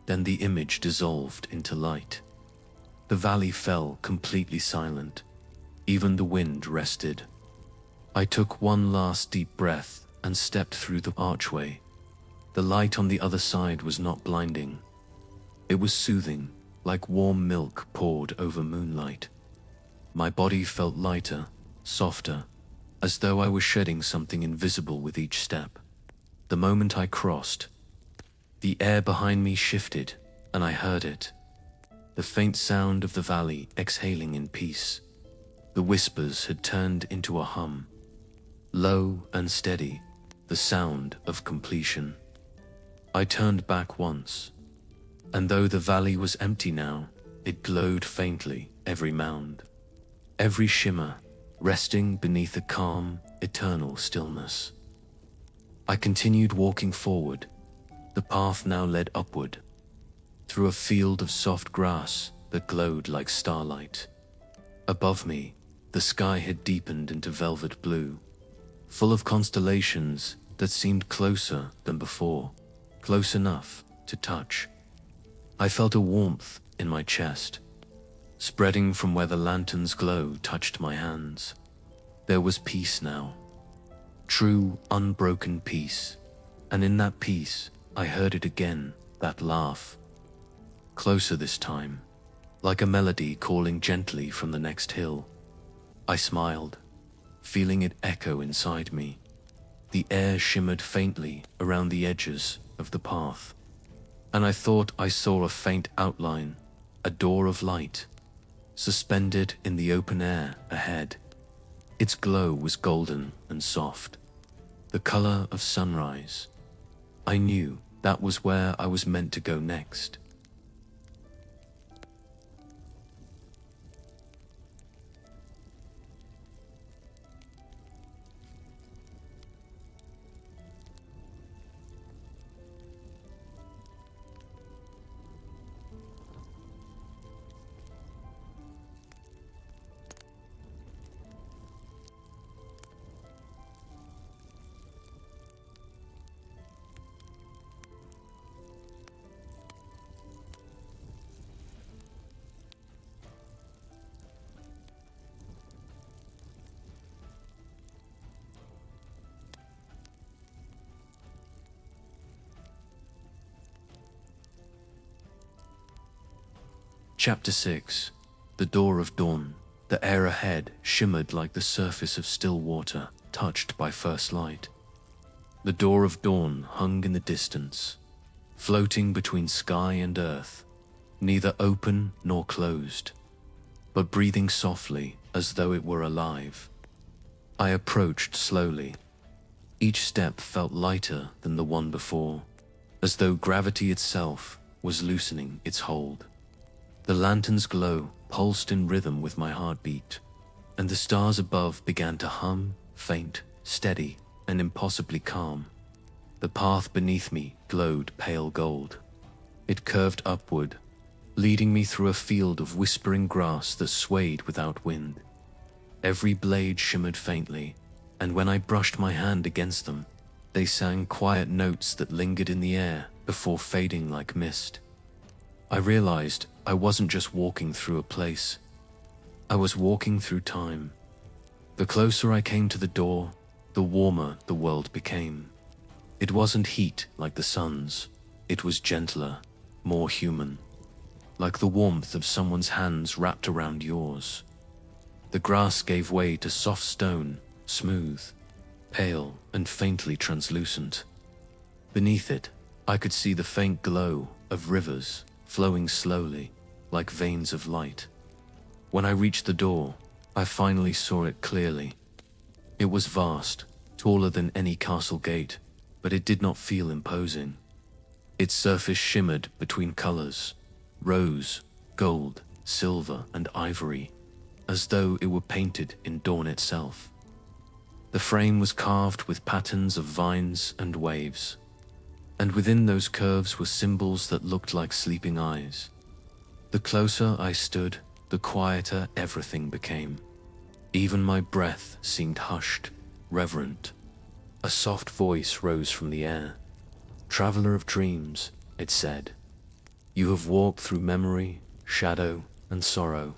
Then the image dissolved into light. The valley fell completely silent. Even the wind rested. I took one last deep breath and stepped through the archway. The light on the other side was not blinding. It was soothing, like warm milk poured over moonlight. My body felt lighter, softer, as though I was shedding something invisible with each step. The moment I crossed, the air behind me shifted, and I heard it. The faint sound of the valley exhaling in peace. The whispers had turned into a hum, low and steady, the sound of completion. I turned back once, and though the valley was empty now, it glowed faintly, every mound, every shimmer, resting beneath a calm, eternal stillness. I continued walking forward. The path now led upward, through a field of soft grass that glowed like starlight. Above me, the sky had deepened into velvet blue, full of constellations that seemed closer than before, close enough to touch. I felt a warmth in my chest, spreading from where the lantern's glow touched my hands. There was peace now, true, unbroken peace, and in that peace, I heard it again, that laugh. Closer this time, like a melody calling gently from the next hill. I smiled, feeling it echo inside me. The air shimmered faintly around the edges of the path, and I thought I saw a faint outline, a door of light, suspended in the open air ahead. Its glow was golden and soft, the color of sunrise. I knew that was where I was meant to go next. Chapter 6. The Door of Dawn. The air ahead shimmered like the surface of still water, touched by first light. The Door of Dawn hung in the distance, floating between sky and earth, neither open nor closed, but breathing softly as though it were alive. I approached slowly. Each step felt lighter than the one before, as though gravity itself was loosening its hold. The lantern's glow pulsed in rhythm with my heartbeat, and the stars above began to hum, faint, steady, and impossibly calm. The path beneath me glowed pale gold. It curved upward, leading me through a field of whispering grass that swayed without wind. Every blade shimmered faintly, and when I brushed my hand against them, they sang quiet notes that lingered in the air before fading like mist. I realized I wasn't just walking through a place. I was walking through time. The closer I came to the door, the warmer the world became. It wasn't heat like the sun's. It was gentler, more human, like the warmth of someone's hands wrapped around yours. The grass gave way to soft stone, smooth, pale, and faintly translucent. Beneath it, I could see the faint glow of rivers flowing slowly, like veins of light. When I reached the door, I finally saw it clearly. It was vast, taller than any castle gate, but it did not feel imposing. Its surface shimmered between colors, rose, gold, silver, and ivory, as though it were painted in dawn itself. The frame was carved with patterns of vines and waves, and within those curves were symbols that looked like sleeping eyes. The closer I stood, the quieter everything became. Even my breath seemed hushed, reverent. A soft voice rose from the air. "Traveler of dreams," it said, "you have walked through memory, shadow, and sorrow.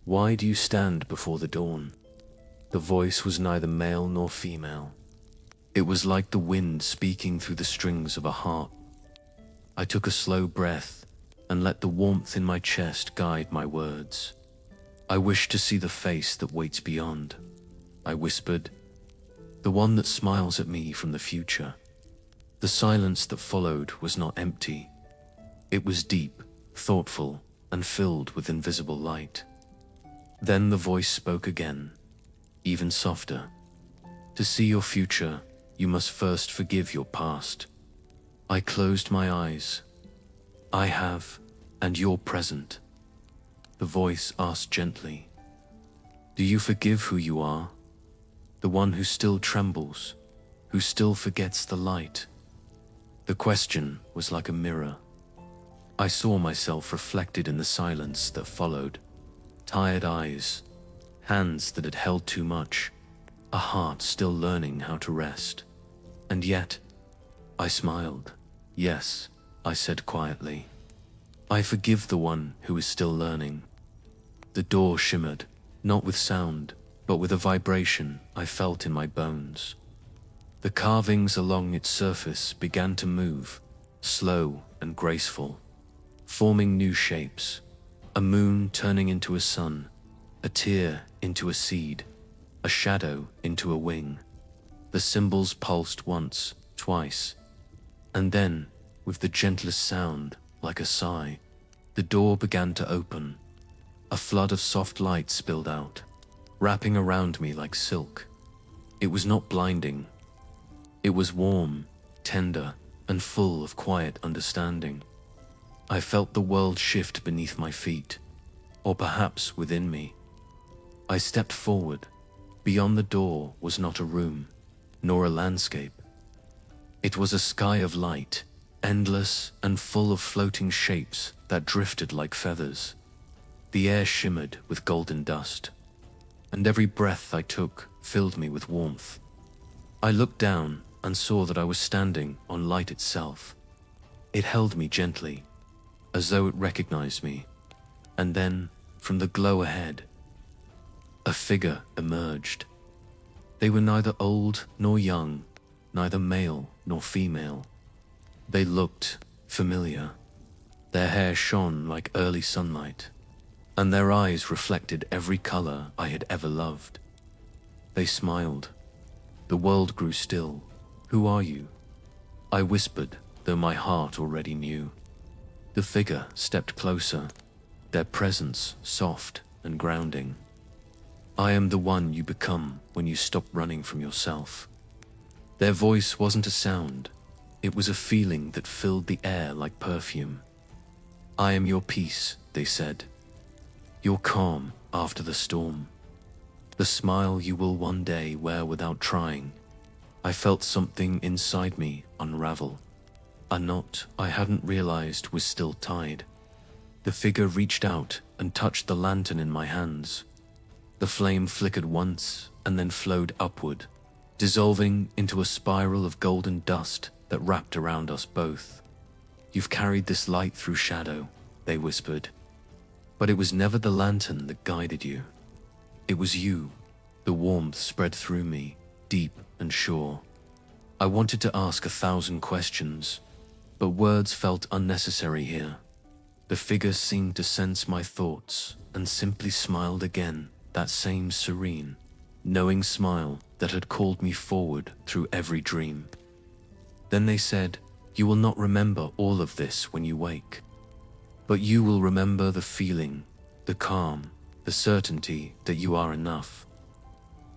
Why do you stand before the dawn?" The voice was neither male nor female. It was like the wind speaking through the strings of a harp. I took a slow breath and let the warmth in my chest guide my words. "I wish to see the face that waits beyond," I whispered, "the one that smiles at me from the future." The silence that followed was not empty. It was deep, thoughtful, and filled with invisible light. Then the voice spoke again, even softer. "To see your future, you must first forgive your past." I closed my eyes. "I have, and you're present." The voice asked gently, "Do you forgive who you are? The one who still trembles, who still forgets the light?" The question was like a mirror. I saw myself reflected in the silence that followed. Tired eyes, hands that had held too much, a heart still learning how to rest. And yet, I smiled. "Yes," I said quietly. "I forgive the one who is still learning." The door shimmered, not with sound, but with a vibration I felt in my bones. The carvings along its surface began to move, slow and graceful, forming new shapes. A moon turning into a sun, a tear into a seed, a shadow into a wing. The symbols pulsed once, twice, and then, with the gentlest sound, like a sigh, the door began to open. A flood of soft light spilled out, wrapping around me like silk. It was not blinding. It was warm, tender, and full of quiet understanding. I felt the world shift beneath my feet, or perhaps within me. I stepped forward. Beyond the door was not a room, nor a landscape. It was a sky of light, endless and full of floating shapes that drifted like feathers. The air shimmered with golden dust, and every breath I took filled me with warmth. I looked down and saw that I was standing on light itself. It held me gently, as though it recognized me, and then, from the glow ahead, a figure emerged. They were neither old nor young, neither male nor female. They looked familiar. Their hair shone like early sunlight, and their eyes reflected every color I had ever loved. They smiled. The world grew still. "Who are you?" I whispered, though my heart already knew. The figure stepped closer, their presence soft and grounding. "I am the one you become when you stop running from yourself." Their voice wasn't a sound, it was a feeling that filled the air like perfume. "I am your peace," they said. "Your calm after the storm. The smile you will one day wear without trying." I felt something inside me unravel. A knot I hadn't realized was still tied. The figure reached out and touched the lantern in my hands. The flame flickered once and then flowed upward, dissolving into a spiral of golden dust that wrapped around us both. "You've carried this light through shadow," they whispered. "But it was never the lantern that guided you. It was you." The warmth spread through me, deep and sure. I wanted to ask 1,000 questions, but words felt unnecessary here. The figure seemed to sense my thoughts and simply smiled again, that same serene, knowing smile that had called me forward through every dream. Then they said, "You will not remember all of this when you wake, but you will remember the feeling, the calm, the certainty that you are enough.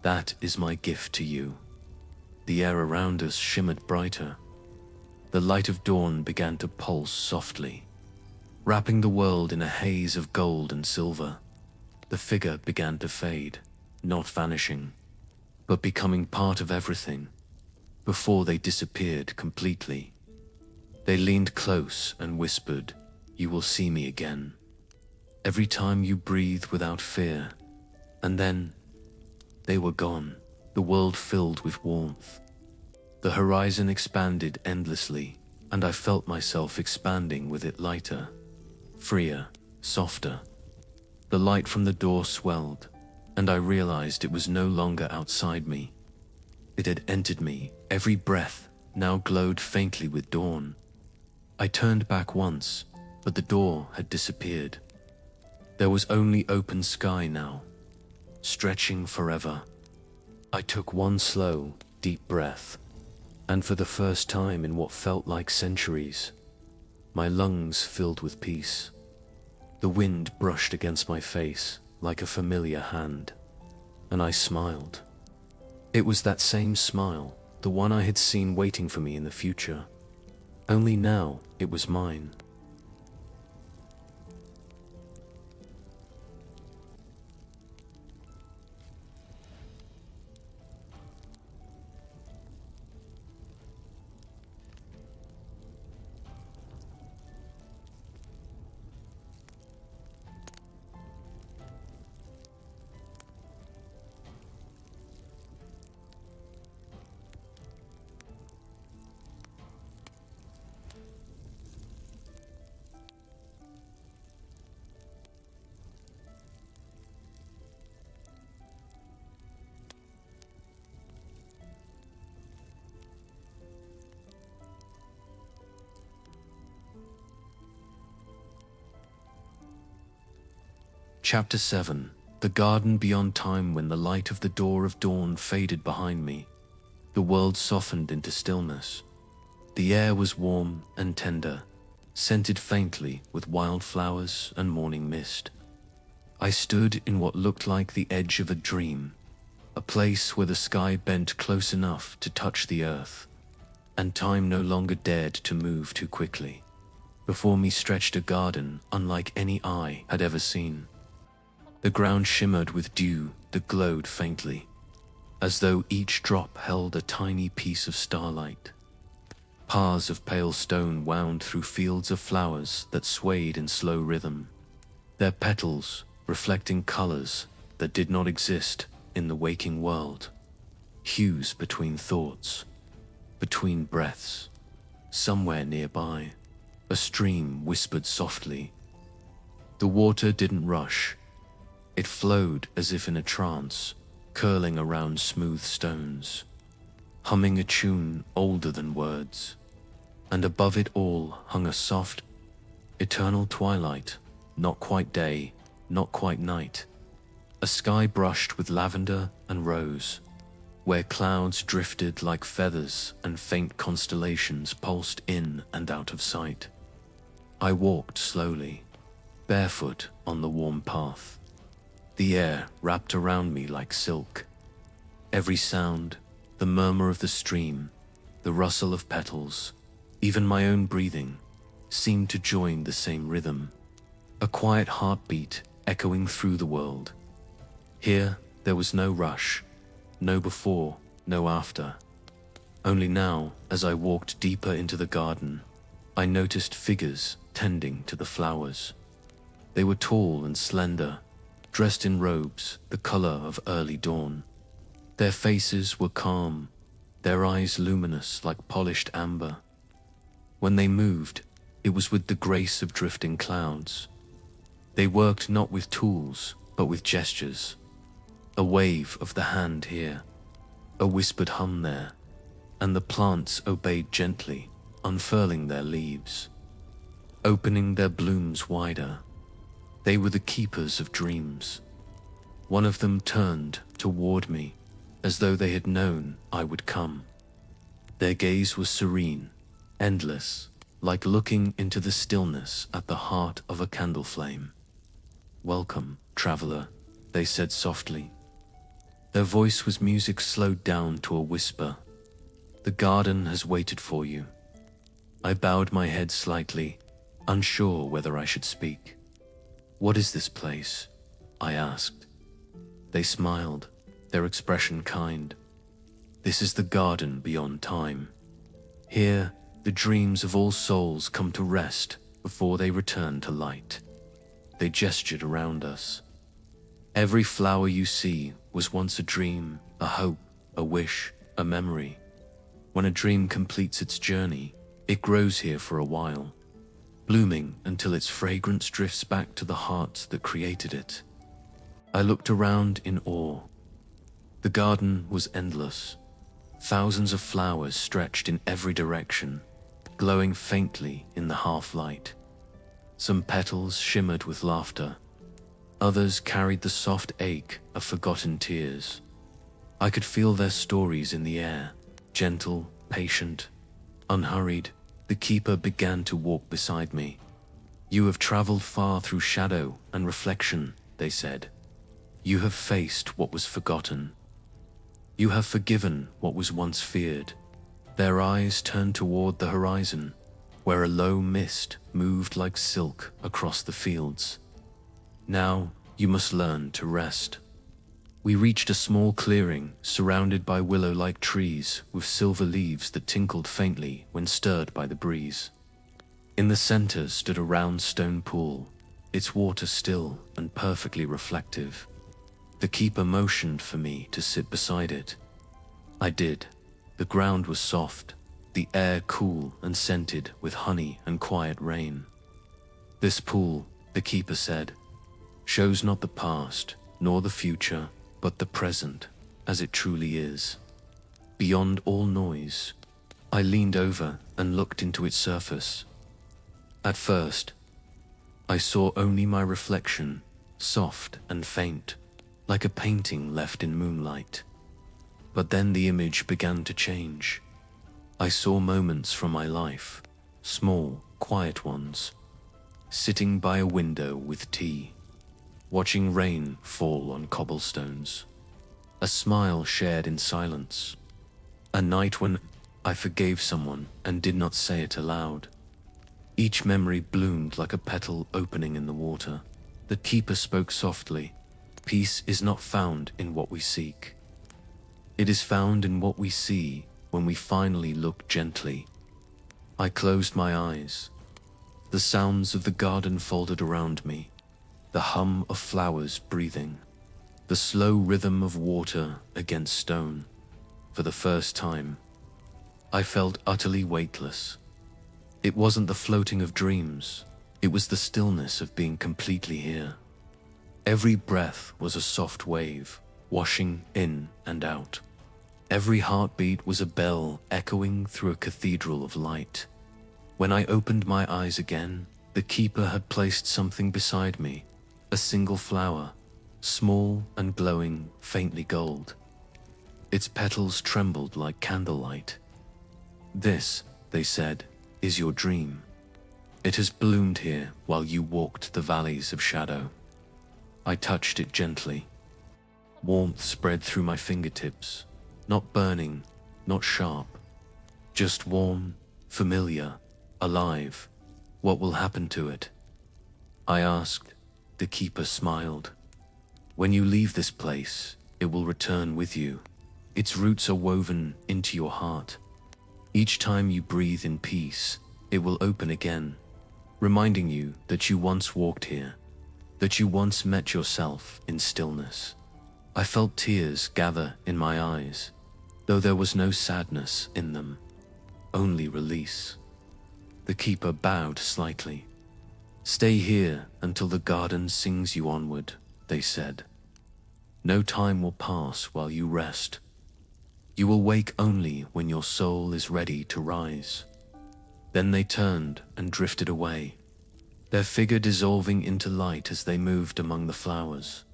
That is my gift to you." The air around us shimmered brighter. The light of dawn began to pulse softly, wrapping the world in a haze of gold and silver. The figure began to fade, not vanishing, but becoming part of everything, before they disappeared completely. They leaned close and whispered, "You will see me again. Every time you breathe without fear." And then they were gone, the world filled with warmth. The horizon expanded endlessly, and I felt myself expanding with it, lighter, freer, softer. The light from the door swelled, and I realized it was no longer outside me. It had entered me. Every breath now glowed faintly with dawn. I turned back once, but the door had disappeared. There was only open sky now, stretching forever. I took one slow, deep breath, and for the first time in what felt like centuries, my lungs filled with peace. The wind brushed against my face like a familiar hand, and I smiled. It was that same smile, the one I had seen waiting for me in the future. Only now it was mine. Chapter 7. The garden beyond time. When the light of the door of dawn faded behind me, the world softened into stillness. The air was warm and tender, scented faintly with wildflowers and morning mist. I stood in what looked like the edge of a dream, a place where the sky bent close enough to touch the earth, and time no longer dared to move too quickly. Before me stretched a garden unlike any eye had ever seen. The ground shimmered with dew that glowed faintly, as though each drop held a tiny piece of starlight. Paths of pale stone wound through fields of flowers that swayed in slow rhythm, their petals reflecting colors that did not exist in the waking world. Hues between thoughts, between breaths. Somewhere nearby, a stream whispered softly. The water didn't rush. It flowed as if in a trance, curling around smooth stones, humming a tune older than words. And above it all hung a soft, eternal twilight, not quite day, not quite night. A sky brushed with lavender and rose, where clouds drifted like feathers and faint constellations pulsed in and out of sight. I walked slowly, barefoot on the warm path. The air wrapped around me like silk. Every sound, the murmur of the stream, the rustle of petals, even my own breathing, seemed to join the same rhythm, a quiet heartbeat echoing through the world. Here, there was no rush, no before, no after. Only now, as I walked deeper into the garden, I noticed figures tending to the flowers. They were tall and slender, dressed in robes the color of early dawn. Their faces were calm, their eyes luminous like polished amber. When they moved, it was with the grace of drifting clouds. They worked not with tools, but with gestures. A wave of the hand here, a whispered hum there, and the plants obeyed gently, unfurling their leaves, opening their blooms wider. They were the keepers of dreams. One of them turned toward me, as though they had known I would come. Their gaze was serene, endless, like looking into the stillness at the heart of a candle flame. "Welcome, traveler," they said softly. Their voice was music slowed down to a whisper. "The garden has waited for you." I bowed my head slightly, unsure whether I should speak. "What is this place?" I asked. They smiled, their expression kind. "This is the garden beyond time. Here, the dreams of all souls come to rest before they return to light. They gestured around us. Every flower you see was once a dream, a hope, a wish, a memory. When a dream completes its journey, it grows here for a while, blooming until its fragrance drifts back to the heart that created it. I looked around in awe. The garden was endless. Thousands of flowers stretched in every direction, glowing faintly in the half-light. Some petals shimmered with laughter. Others carried the soft ache of forgotten tears. I could feel their stories in the air, gentle, patient, unhurried. The keeper began to walk beside me. "You have traveled far through shadow and reflection," they said. "You have faced what was forgotten. You have forgiven what was once feared." Their eyes turned toward the horizon, where a low mist moved like silk across the fields. "Now you must learn to rest." We reached a small clearing surrounded by willow-like trees with silver leaves that tinkled faintly when stirred by the breeze. In the center stood a round stone pool, its water still and perfectly reflective. The keeper motioned for me to sit beside it. I did. The ground was soft, the air cool and scented with honey and quiet rain. "This pool," the keeper said, "shows not the past nor the future, but the present as it truly is. Beyond all noise." I leaned over and looked into its surface. At first, I saw only my reflection, soft and faint, like a painting left in moonlight. But then the image began to change. I saw moments from my life, small, quiet ones, sitting by a window with tea, watching rain fall on cobblestones, a smile shared in silence, a night when I forgave someone and did not say it aloud. Each memory bloomed like a petal opening in the water. The keeper spoke softly. "Peace is not found in what we seek. It is found in what we see when we finally look gently." I closed my eyes. The sounds of the garden folded around me, the hum of flowers breathing, the slow rhythm of water against stone. For the first time, I felt utterly weightless. It wasn't the floating of dreams, it was the stillness of being completely here. Every breath was a soft wave, washing in and out. Every heartbeat was a bell echoing through a cathedral of light. When I opened my eyes again, the keeper had placed something beside me, a single flower, small and glowing faintly gold. Its petals trembled like candlelight. "This," they said, "is your dream. It has bloomed here while you walked the valleys of shadow." I touched it gently. Warmth spread through my fingertips, not burning, not sharp, just warm, familiar, alive. "What will happen to it?" I asked. The keeper smiled. "When you leave this place, it will return with you. Its roots are woven into your heart. Each time you breathe in peace, it will open again, reminding you that you once walked here, that you once met yourself in stillness." I felt tears gather in my eyes, though there was no sadness in them, only release. The keeper bowed slightly. "Stay here until the garden sings you onward," they said. "No time will pass while you rest. You will wake only when your soul is ready to rise." Then they turned and drifted away, their figure dissolving into light as they moved among the flowers.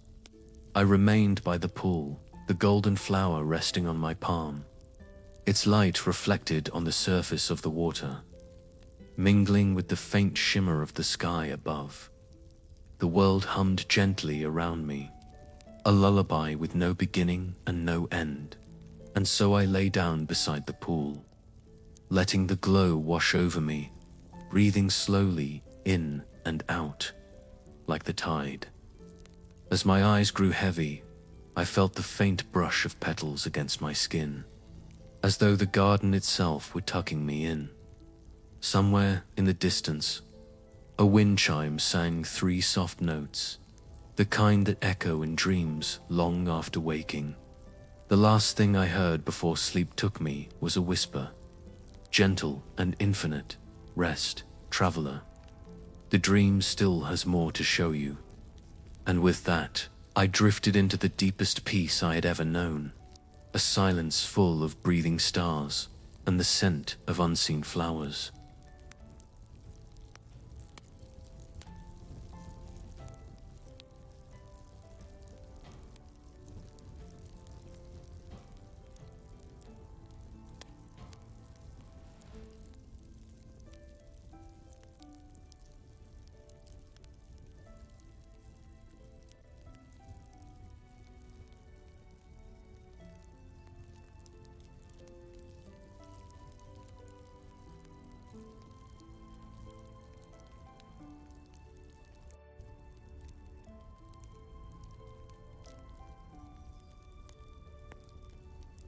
I remained by the pool, the golden flower resting on my palm. Its light reflected on the surface of the water, mingling with the faint shimmer of the sky above. The world hummed gently around me, a lullaby with no beginning and no end. And so I lay down beside the pool, letting the glow wash over me, breathing slowly in and out, like the tide. As my eyes grew heavy, I felt the faint brush of petals against my skin, as though the garden itself were tucking me in. Somewhere in the distance, a wind chime sang 3 soft notes, the kind that echo in dreams long after waking. The last thing I heard before sleep took me was a whisper, gentle and infinite, "Rest, traveler. The dream still has more to show you." And with that, I drifted into the deepest peace I had ever known, a silence full of breathing stars and the scent of unseen flowers.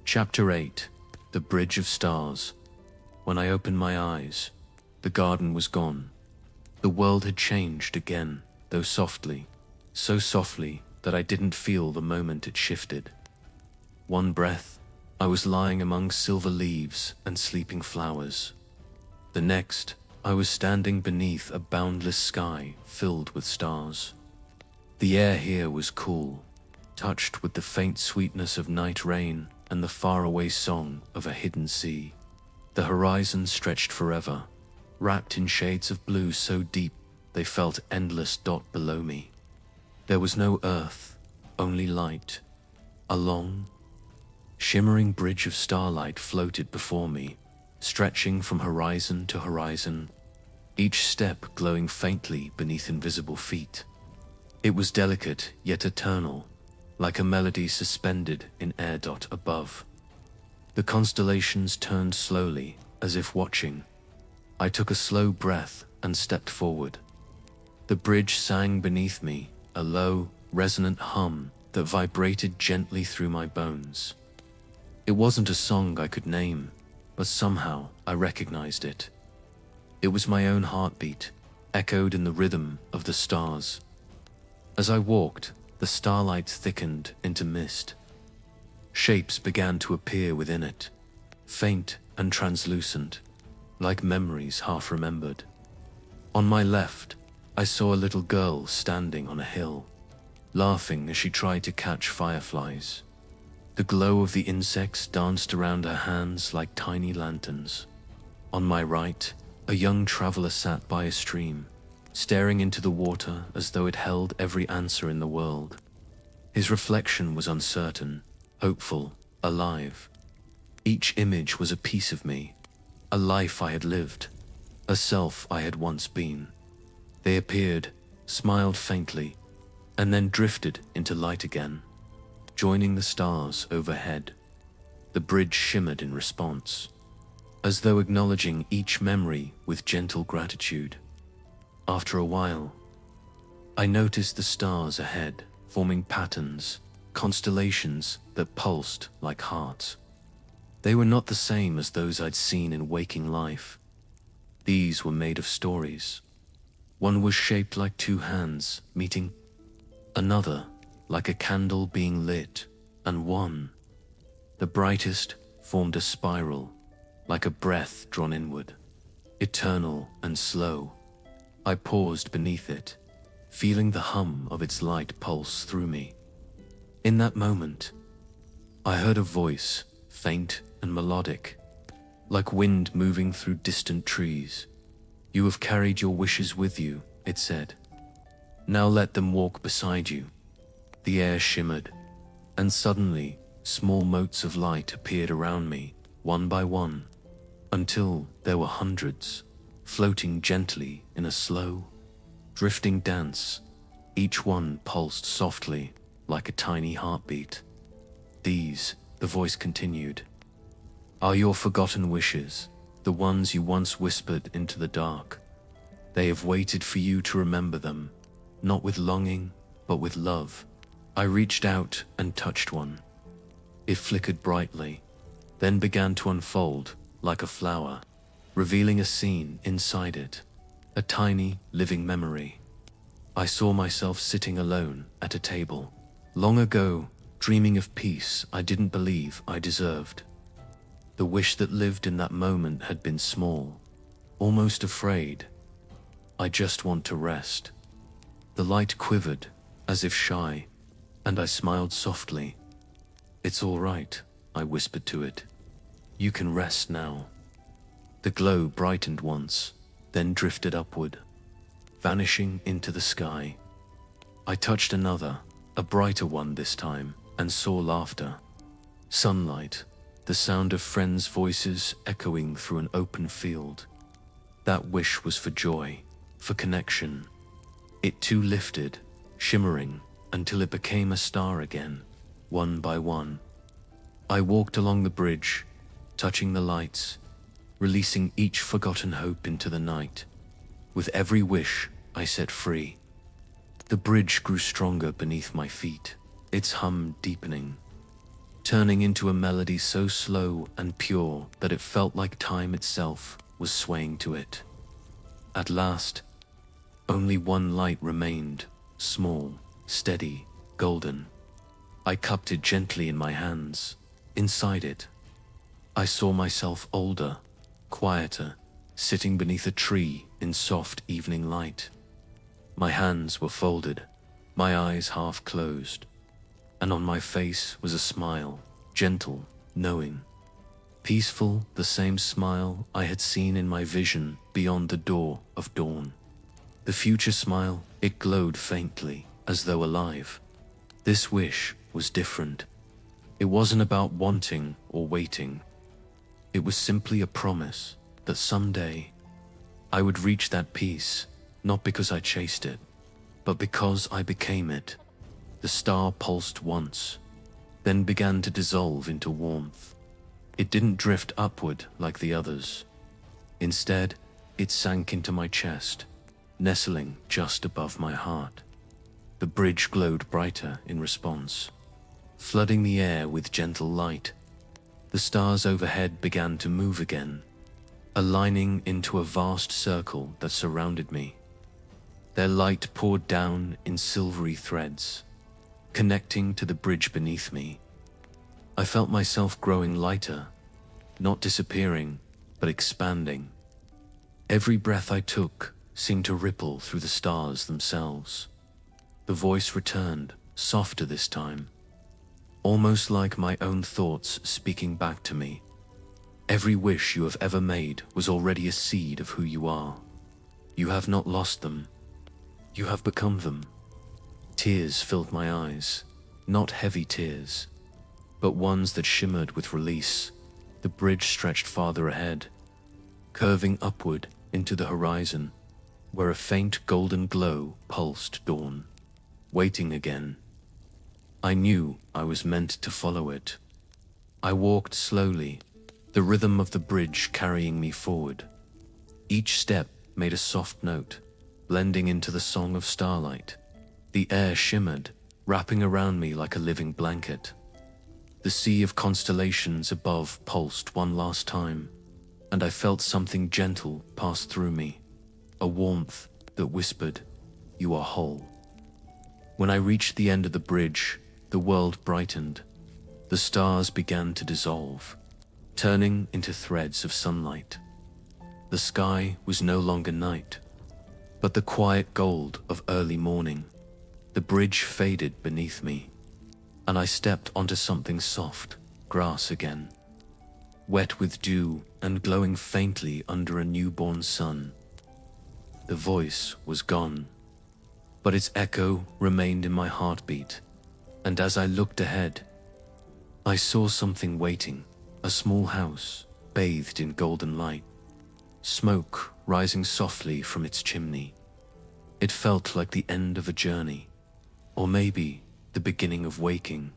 Chapter 8. The Bridge of Stars. When I opened my eyes, the garden was gone. The world had changed again, though softly, so softly that I didn't feel the moment it shifted. One breath, I was lying among silver leaves and sleeping flowers. The next, I was standing beneath a boundless sky filled with stars. The air here was cool, touched with the faint sweetness of night rain and the faraway song of a hidden sea. The horizon stretched forever, wrapped in shades of blue so deep they felt endless dot below me. There was no earth, only light. A long, shimmering bridge of starlight floated before me, stretching from horizon to horizon, each step glowing faintly beneath invisible feet. It was delicate yet eternal, like a melody suspended in air dot above. The constellations turned slowly, as if watching. I took a slow breath and stepped forward. The bridge sang beneath me, a low, resonant hum that vibrated gently through my bones. It wasn't a song I could name, but somehow I recognized it. It was my own heartbeat, echoed in the rhythm of the stars. As I walked, the starlight thickened into mist. Shapes began to appear within it, faint and translucent, like memories half remembered. On my left, I saw a little girl standing on a hill, laughing as she tried to catch fireflies. The glow of the insects danced around her hands like tiny lanterns. On my right, a young traveler sat by a stream, staring into the water as though it held every answer in the world. His reflection was uncertain, hopeful, alive. Each image was a piece of me, a life I had lived, a self I had once been. They appeared, smiled faintly, and then drifted into light again, joining the stars overhead. The bridge shimmered in response, as though acknowledging each memory with gentle gratitude. After a while, I noticed the stars ahead, forming patterns, constellations that pulsed like hearts. They were not the same as those I'd seen in waking life. These were made of stories. One was shaped like 2 hands meeting, another like a candle being lit, and one, the brightest, formed a spiral, like a breath drawn inward, eternal and slow. I paused beneath it, feeling the hum of its light pulse through me. In that moment, I heard a voice, faint and melodic, like wind moving through distant trees. "You have carried your wishes with you," it said. "Now let them walk beside you." The air shimmered, and suddenly, small motes of light appeared around me, one by one, until there were hundreds, floating gently in a slow, drifting dance. Each one pulsed softly, like a tiny heartbeat. "These," the voice continued, "are your forgotten wishes, the ones you once whispered into the dark. They have waited for you to remember them, not with longing, but with love." I reached out and touched one. It flickered brightly, then began to unfold like a flower. revealing a scene inside it, a tiny, living memory. I saw myself sitting alone at a table, long ago, dreaming of peace I didn't believe I deserved. The wish that lived in that moment had been small, almost afraid. I just want to rest. The light quivered, as if shy, and I smiled softly. It's all right, I whispered to it. You can rest now. The glow brightened once, then drifted upward, vanishing into the sky. I touched another, a brighter one this time, and saw laughter. Sunlight, the sound of friends' voices echoing through an open field. That wish was for joy, for connection. It too lifted, shimmering, until it became a star again, one by one. I walked along the bridge, touching the lights, releasing each forgotten hope into the night. With every wish, I set free. The bridge grew stronger beneath my feet, its hum deepening, turning into a melody so slow and pure that it felt like time itself was swaying to it. At last, only one light remained, small, steady, golden. I cupped it gently in my hands. Inside it, I saw myself older, quieter, sitting beneath a tree in soft evening light. My hands were folded, my eyes half closed, and on my face was a smile, gentle, knowing, peaceful, the same smile I had seen in my vision beyond the door of dawn. The future smile, it glowed faintly, as though alive. This wish was different. It wasn't about wanting or waiting. It was simply a promise that someday I would reach that peace, not because I chased it, but because I became it. The star pulsed once, then began to dissolve into warmth. It didn't drift upward like the others. Instead, it sank into my chest, nestling just above my heart. The bridge glowed brighter in response, flooding the air with gentle light. The stars overhead began to move again, aligning into a vast circle that surrounded me. Their light poured down in silvery threads, connecting to the bridge beneath me. I felt myself growing lighter, not disappearing, but expanding. Every breath I took seemed to ripple through the stars themselves. The voice returned, softer this time, almost like my own thoughts speaking back to me. Every wish you have ever made was already a seed of who you are. You have not lost them. You have become them. Tears filled my eyes, not heavy tears, but ones that shimmered with release. The bridge stretched farther ahead, curving upward into the horizon, where a faint golden glow pulsed dawn, waiting again. I knew I was meant to follow it. I walked slowly, the rhythm of the bridge carrying me forward. Each step made a soft note, blending into the song of starlight. The air shimmered, wrapping around me like a living blanket. The sea of constellations above pulsed one last time, and I felt something gentle pass through me, a warmth that whispered, "You are whole." When I reached the end of the bridge, the world brightened. The stars began to dissolve, turning into threads of sunlight. The sky was no longer night, but the quiet gold of early morning. The bridge faded beneath me, and I stepped onto something soft, grass again, wet with dew and glowing faintly under a newborn sun. The voice was gone, but its echo remained in my heartbeat, and as I looked ahead, I saw something waiting, a small house bathed in golden light, smoke rising softly from its chimney. It felt like the end of a journey, or maybe the beginning of waking.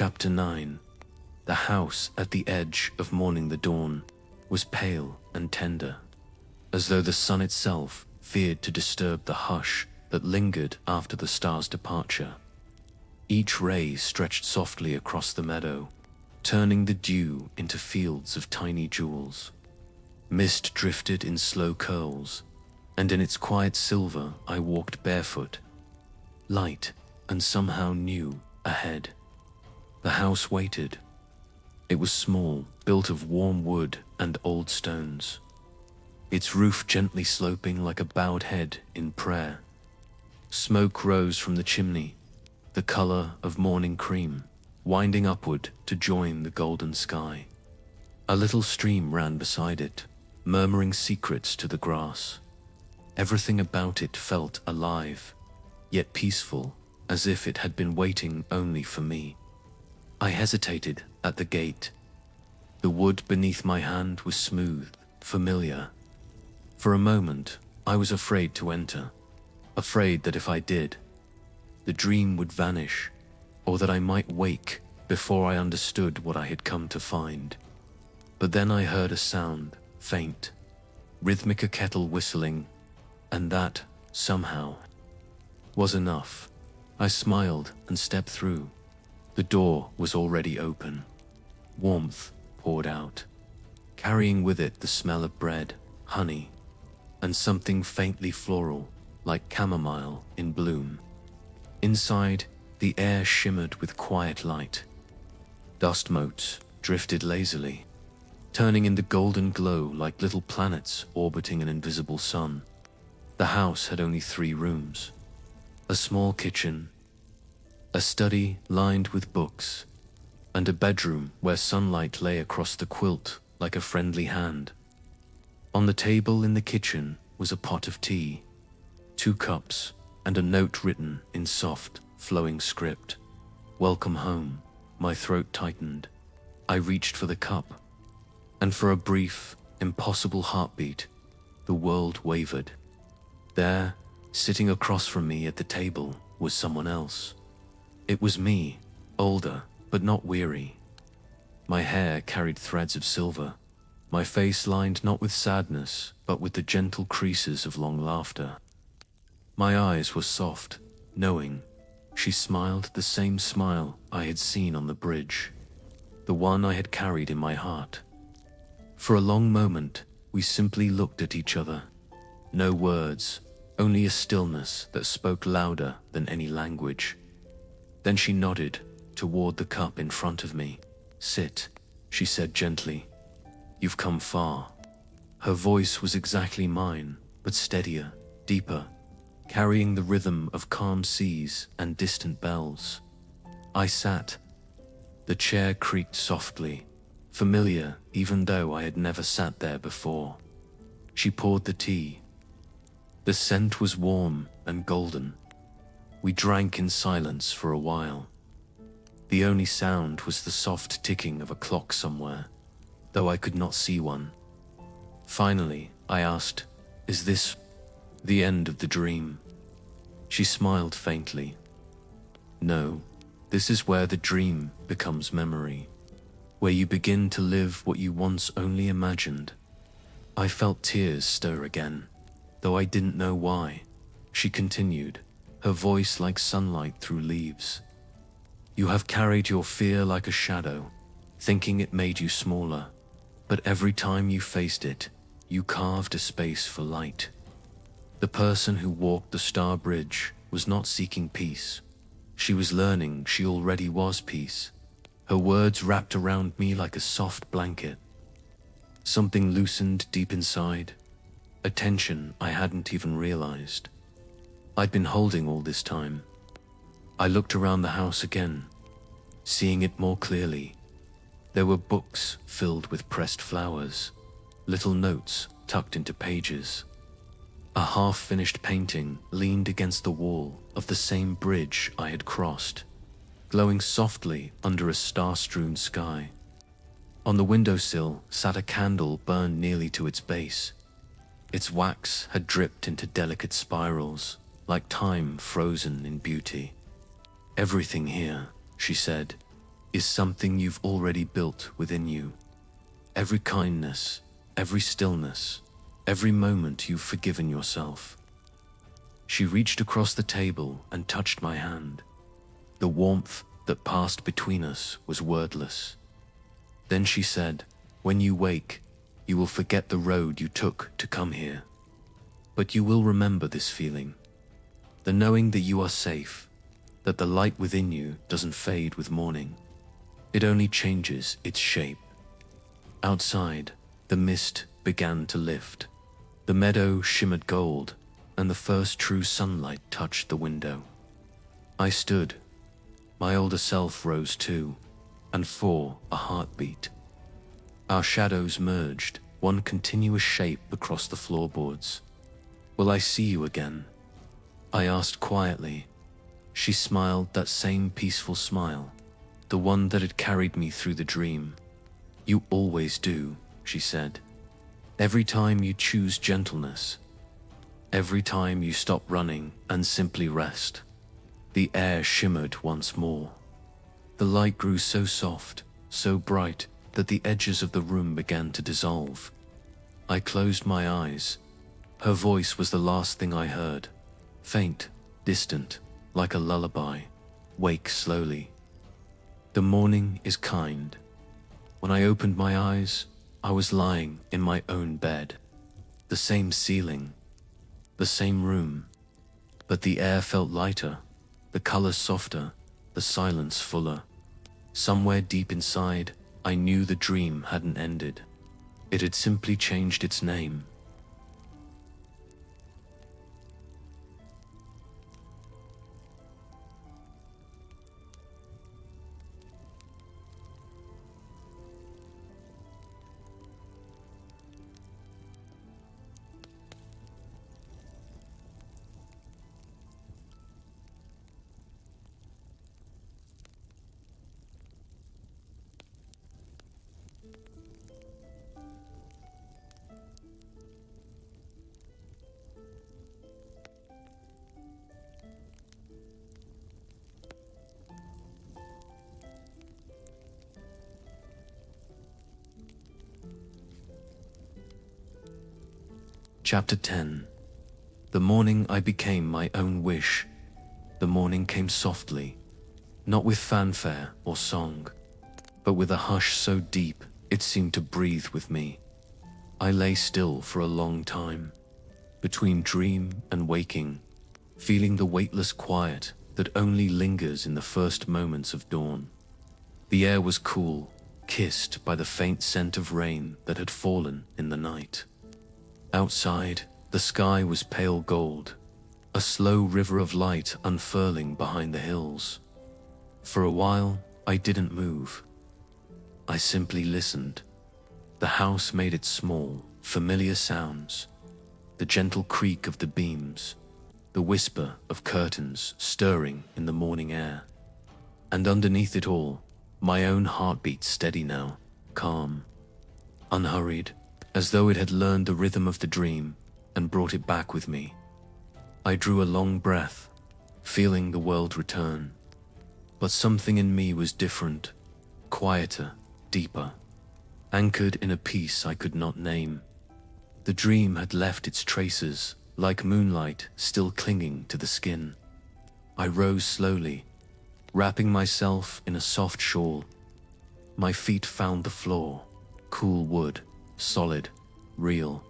Chapter 9. The house at the edge of morning. The dawn was pale and tender, as though the sun itself feared to disturb the hush that lingered after the star's departure. Each ray stretched softly across the meadow, turning the dew into fields of tiny jewels. Mist drifted in slow curls, and in its quiet silver I walked barefoot, light and somehow new ahead. The house waited. It was small, built of warm wood and old stones, its roof gently sloping like a bowed head in prayer. Smoke rose from the chimney, the color of morning cream, winding upward to join the golden sky. A little stream ran beside it, murmuring secrets to the grass. Everything about it felt alive, yet peaceful, as if it had been waiting only for me. I hesitated at the gate. The wood beneath my hand was smooth, familiar. For a moment, I was afraid to enter, afraid that if I did, the dream would vanish, or that I might wake before I understood what I had come to find. But then I heard a sound, faint, rhythmic, a kettle whistling, and that, somehow, was enough. I smiled and stepped through. The door was already open. Warmth poured out, carrying with it the smell of bread, honey, and something faintly floral, like chamomile in bloom. Inside, the air shimmered with quiet light. Dust motes drifted lazily, turning in the golden glow like little planets orbiting an invisible sun. The house had only 3 rooms: a small kitchen, a study lined with books, and a bedroom where sunlight lay across the quilt like a friendly hand. On the table in the kitchen was a pot of tea, 2 cups, and a note written in soft, flowing script. "Welcome home." My throat tightened. I reached for the cup, and for a brief, impossible heartbeat, the world wavered. There, sitting across from me at the table, was someone else. It was me, older, but not weary. My hair carried threads of silver, my face lined not with sadness, but with the gentle creases of long laughter. My eyes were soft, knowing. She smiled the same smile I had seen on the bridge, the one I had carried in my heart. For a long moment, we simply looked at each other. No words, only a stillness that spoke louder than any language. Then she nodded toward the cup in front of me. "Sit," she said gently. "You've come far." Her voice was exactly mine, but steadier, deeper, carrying the rhythm of calm seas and distant bells. I sat. The chair creaked softly, familiar even though I had never sat there before. She poured the tea. The scent was warm and golden. We drank in silence for a while. The only sound was the soft ticking of a clock somewhere, though I could not see one. Finally, I asked, "Is this the end of the dream?" She smiled faintly. "No, this is where the dream becomes memory, where you begin to live what you once only imagined." I felt tears stir again, though I didn't know why. She continued, her voice like sunlight through leaves. "You have carried your fear like a shadow, thinking it made you smaller, but every time you faced it, you carved a space for light. The person who walked the star bridge was not seeking peace. She was learning she already was peace." Her words wrapped around me like a soft blanket. Something loosened deep inside, a tension I hadn't even realized I'd been holding all this time. I looked around the house again, seeing it more clearly. There were books filled with pressed flowers, little notes tucked into pages. A half-finished painting leaned against the wall of the same bridge I had crossed, glowing softly under a star-strewn sky. On the windowsill sat a candle burned nearly to its base. Its wax had dripped into delicate spirals, like time frozen in beauty. "Everything here," she said, is something you've already built within you. Every kindness, every stillness, every moment you've forgiven yourself. She reached across the table and touched my hand. The warmth that passed between us was wordless. Then she said, "When you wake, you will forget the road you took to come here. But you will remember this feeling, the knowing that you are safe, that the light within you doesn't fade with morning. It only changes its shape." Outside, the mist began to lift. The meadow shimmered gold, and the first true sunlight touched the window. I stood. My older self rose too, and for a heartbeat. Our shadows merged, one continuous shape across the floorboards. "Will I see you again?" I asked quietly. She smiled that same peaceful smile, the one that had carried me through the dream. "You always do," she said. "Every time you choose gentleness, every time you stop running and simply rest." The air shimmered once more. The light grew so soft, so bright, that the edges of the room began to dissolve. I closed my eyes. Her voice was the last thing I heard. Faint, distant, like a lullaby. "Wake slowly. The morning is kind." When I opened my eyes, I was lying in my own bed. The same ceiling, the same room, but the air felt lighter, the colors softer, the silence fuller. Somewhere deep inside, I knew the dream hadn't ended. It had simply changed its name. Chapter 10. The morning I became my own wish. The morning came softly, not with fanfare or song, but with a hush so deep it seemed to breathe with me. I lay still for a long time, between dream and waking, feeling the weightless quiet that only lingers in the first moments of dawn. The air was cool, kissed by the faint scent of rain that had fallen in the night. Outside, the sky was pale gold, a slow river of light unfurling behind the hills. For a while, I didn't move. I simply listened. The house made its small, familiar sounds, the gentle creak of the beams, the whisper of curtains stirring in the morning air. And underneath it all, my own heartbeat steady now, calm, unhurried, as though it had learned the rhythm of the dream and brought it back with me. I drew a long breath, feeling the world return. But something in me was different, quieter, deeper, anchored in a peace I could not name. The dream had left its traces, like moonlight still clinging to the skin. I rose slowly, wrapping myself in a soft shawl. My feet found the floor, cool wood, solid, real,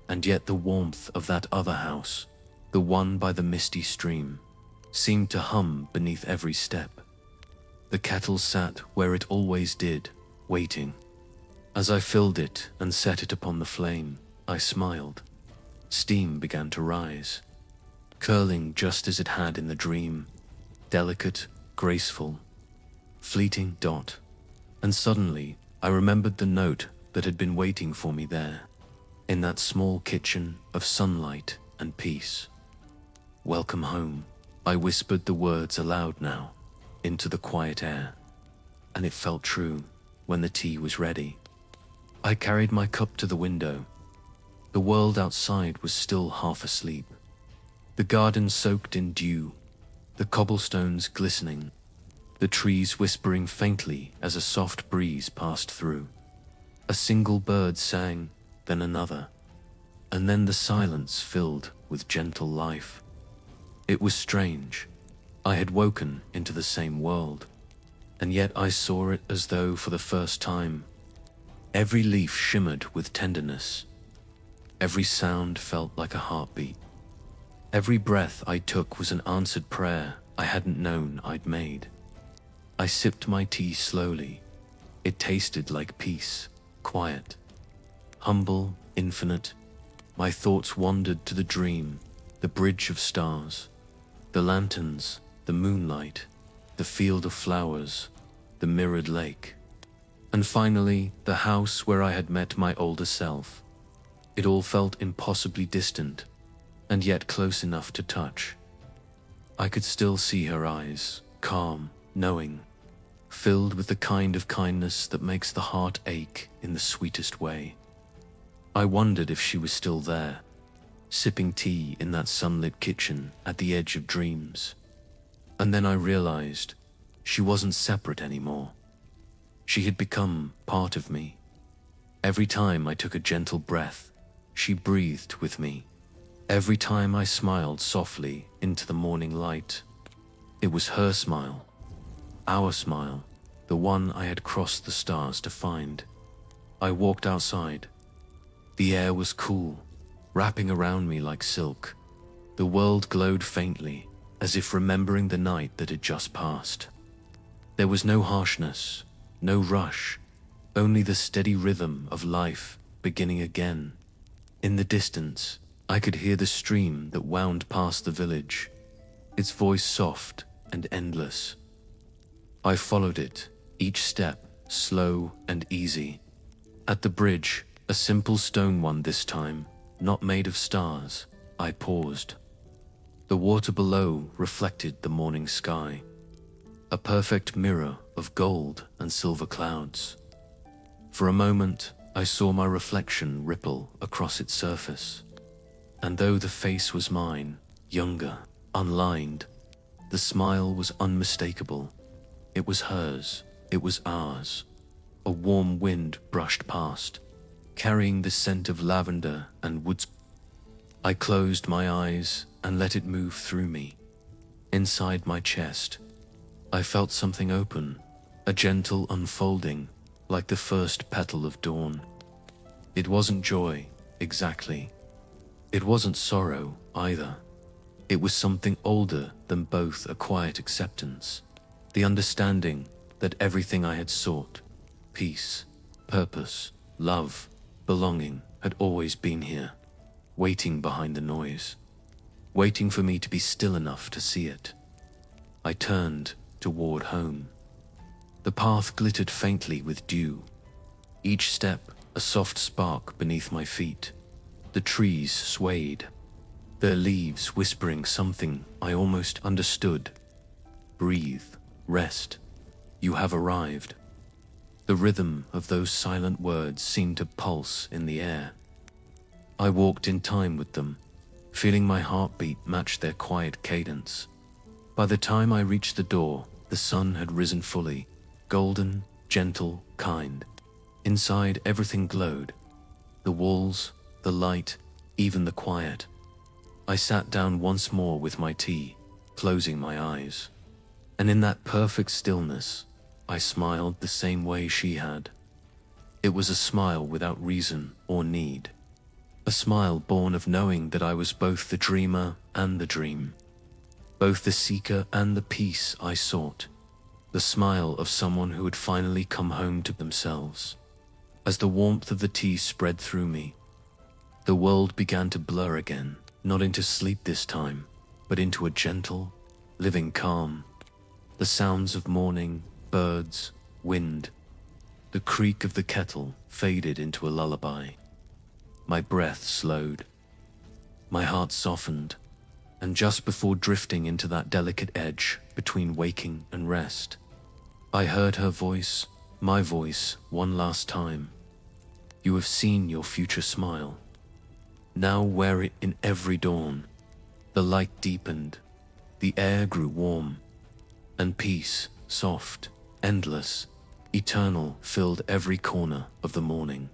and yet the warmth of that other house, the one by the misty stream, seemed to hum beneath every step. The kettle sat where it always did, waiting. As I filled it and set it upon the flame, I smiled. Steam began to rise, curling just as it had in the dream, delicate, graceful, fleeting dot. And suddenly, I remembered the note that had been waiting for me there, in that small kitchen of sunlight and peace. "Welcome home," I whispered the words aloud now, into the quiet air, and it felt true when the tea was ready. I carried my cup to the window. The world outside was still half asleep. The garden soaked in dew, the cobblestones glistening, the trees whispering faintly as a soft breeze passed through. A single bird sang, then another, and then the silence filled with gentle life. It was strange. I had woken into the same world, and yet I saw it as though for the first time. Every leaf shimmered with tenderness. Every sound felt like a heartbeat. Every breath I took was an answered prayer I hadn't known I'd made. I sipped my tea slowly. It tasted like peace, quiet, humble, infinite. My thoughts wandered to the dream, the bridge of stars, the lanterns, the moonlight, the field of flowers, the mirrored lake, and finally the house where I had met my older self. It all felt impossibly distant, and yet close enough to touch. I could still see her eyes, calm, knowing, filled with the kind of kindness that makes the heart ache in the sweetest way. I wondered if she was still there, sipping tea in that sunlit kitchen at the edge of dreams. And then I realized she wasn't separate anymore. She had become part of me. Every time I took a gentle breath, she breathed with me. Every time I smiled softly into the morning light, it was her smile, our smile, the one I had crossed the stars to find. I walked outside. The air was cool, wrapping around me like silk. The world glowed faintly, as if remembering the night that had just passed. There was no harshness, no rush, only the steady rhythm of life beginning again. In the distance, I could hear the stream that wound past the village, its voice soft and endless. I followed it, each step slow and easy. At the bridge, a simple stone one this time, not made of stars, I paused. The water below reflected the morning sky, a perfect mirror of gold and silver clouds. For a moment, I saw my reflection ripple across its surface. And though the face was mine, younger, unlined, the smile was unmistakable. It was hers, it was ours. A warm wind brushed past, carrying the scent of lavender and woods. I closed my eyes and let it move through me. Inside my chest, I felt something open, a gentle unfolding, like the first petal of dawn. It wasn't joy, exactly. It wasn't sorrow, either. It was something older than both, a quiet acceptance, the understanding that everything I had sought, peace, purpose, love, belonging, had always been here, waiting behind the noise, waiting for me to be still enough to see it. I turned toward home. The path glittered faintly with dew, each step a soft spark beneath my feet. The trees swayed, their leaves whispering something I almost understood. Breathe, rest, you have arrived. The rhythm of those silent words seemed to pulse in the air. I walked in time with them, feeling my heartbeat match their quiet cadence. By the time I reached the door, the sun had risen fully, golden, gentle, kind. Inside, everything glowed. The walls, the light, even the quiet. I sat down once more with my tea, closing my eyes. And in that perfect stillness, I smiled the same way she had. It was a smile without reason or need. A smile born of knowing that I was both the dreamer and the dream, both the seeker and the peace I sought. The smile of someone who had finally come home to themselves. As the warmth of the tea spread through me, the world began to blur again, not into sleep this time, but into a gentle, living calm. The sounds of morning, birds, wind, the creak of the kettle faded into a lullaby. My breath slowed, my heart softened, and just before drifting into that delicate edge between waking and rest, I heard her voice, my voice, one last time. You have seen your future smile. Now wear it in every dawn. The light deepened, the air grew warm, and peace, soft, endless, eternal, filled every corner of the morning.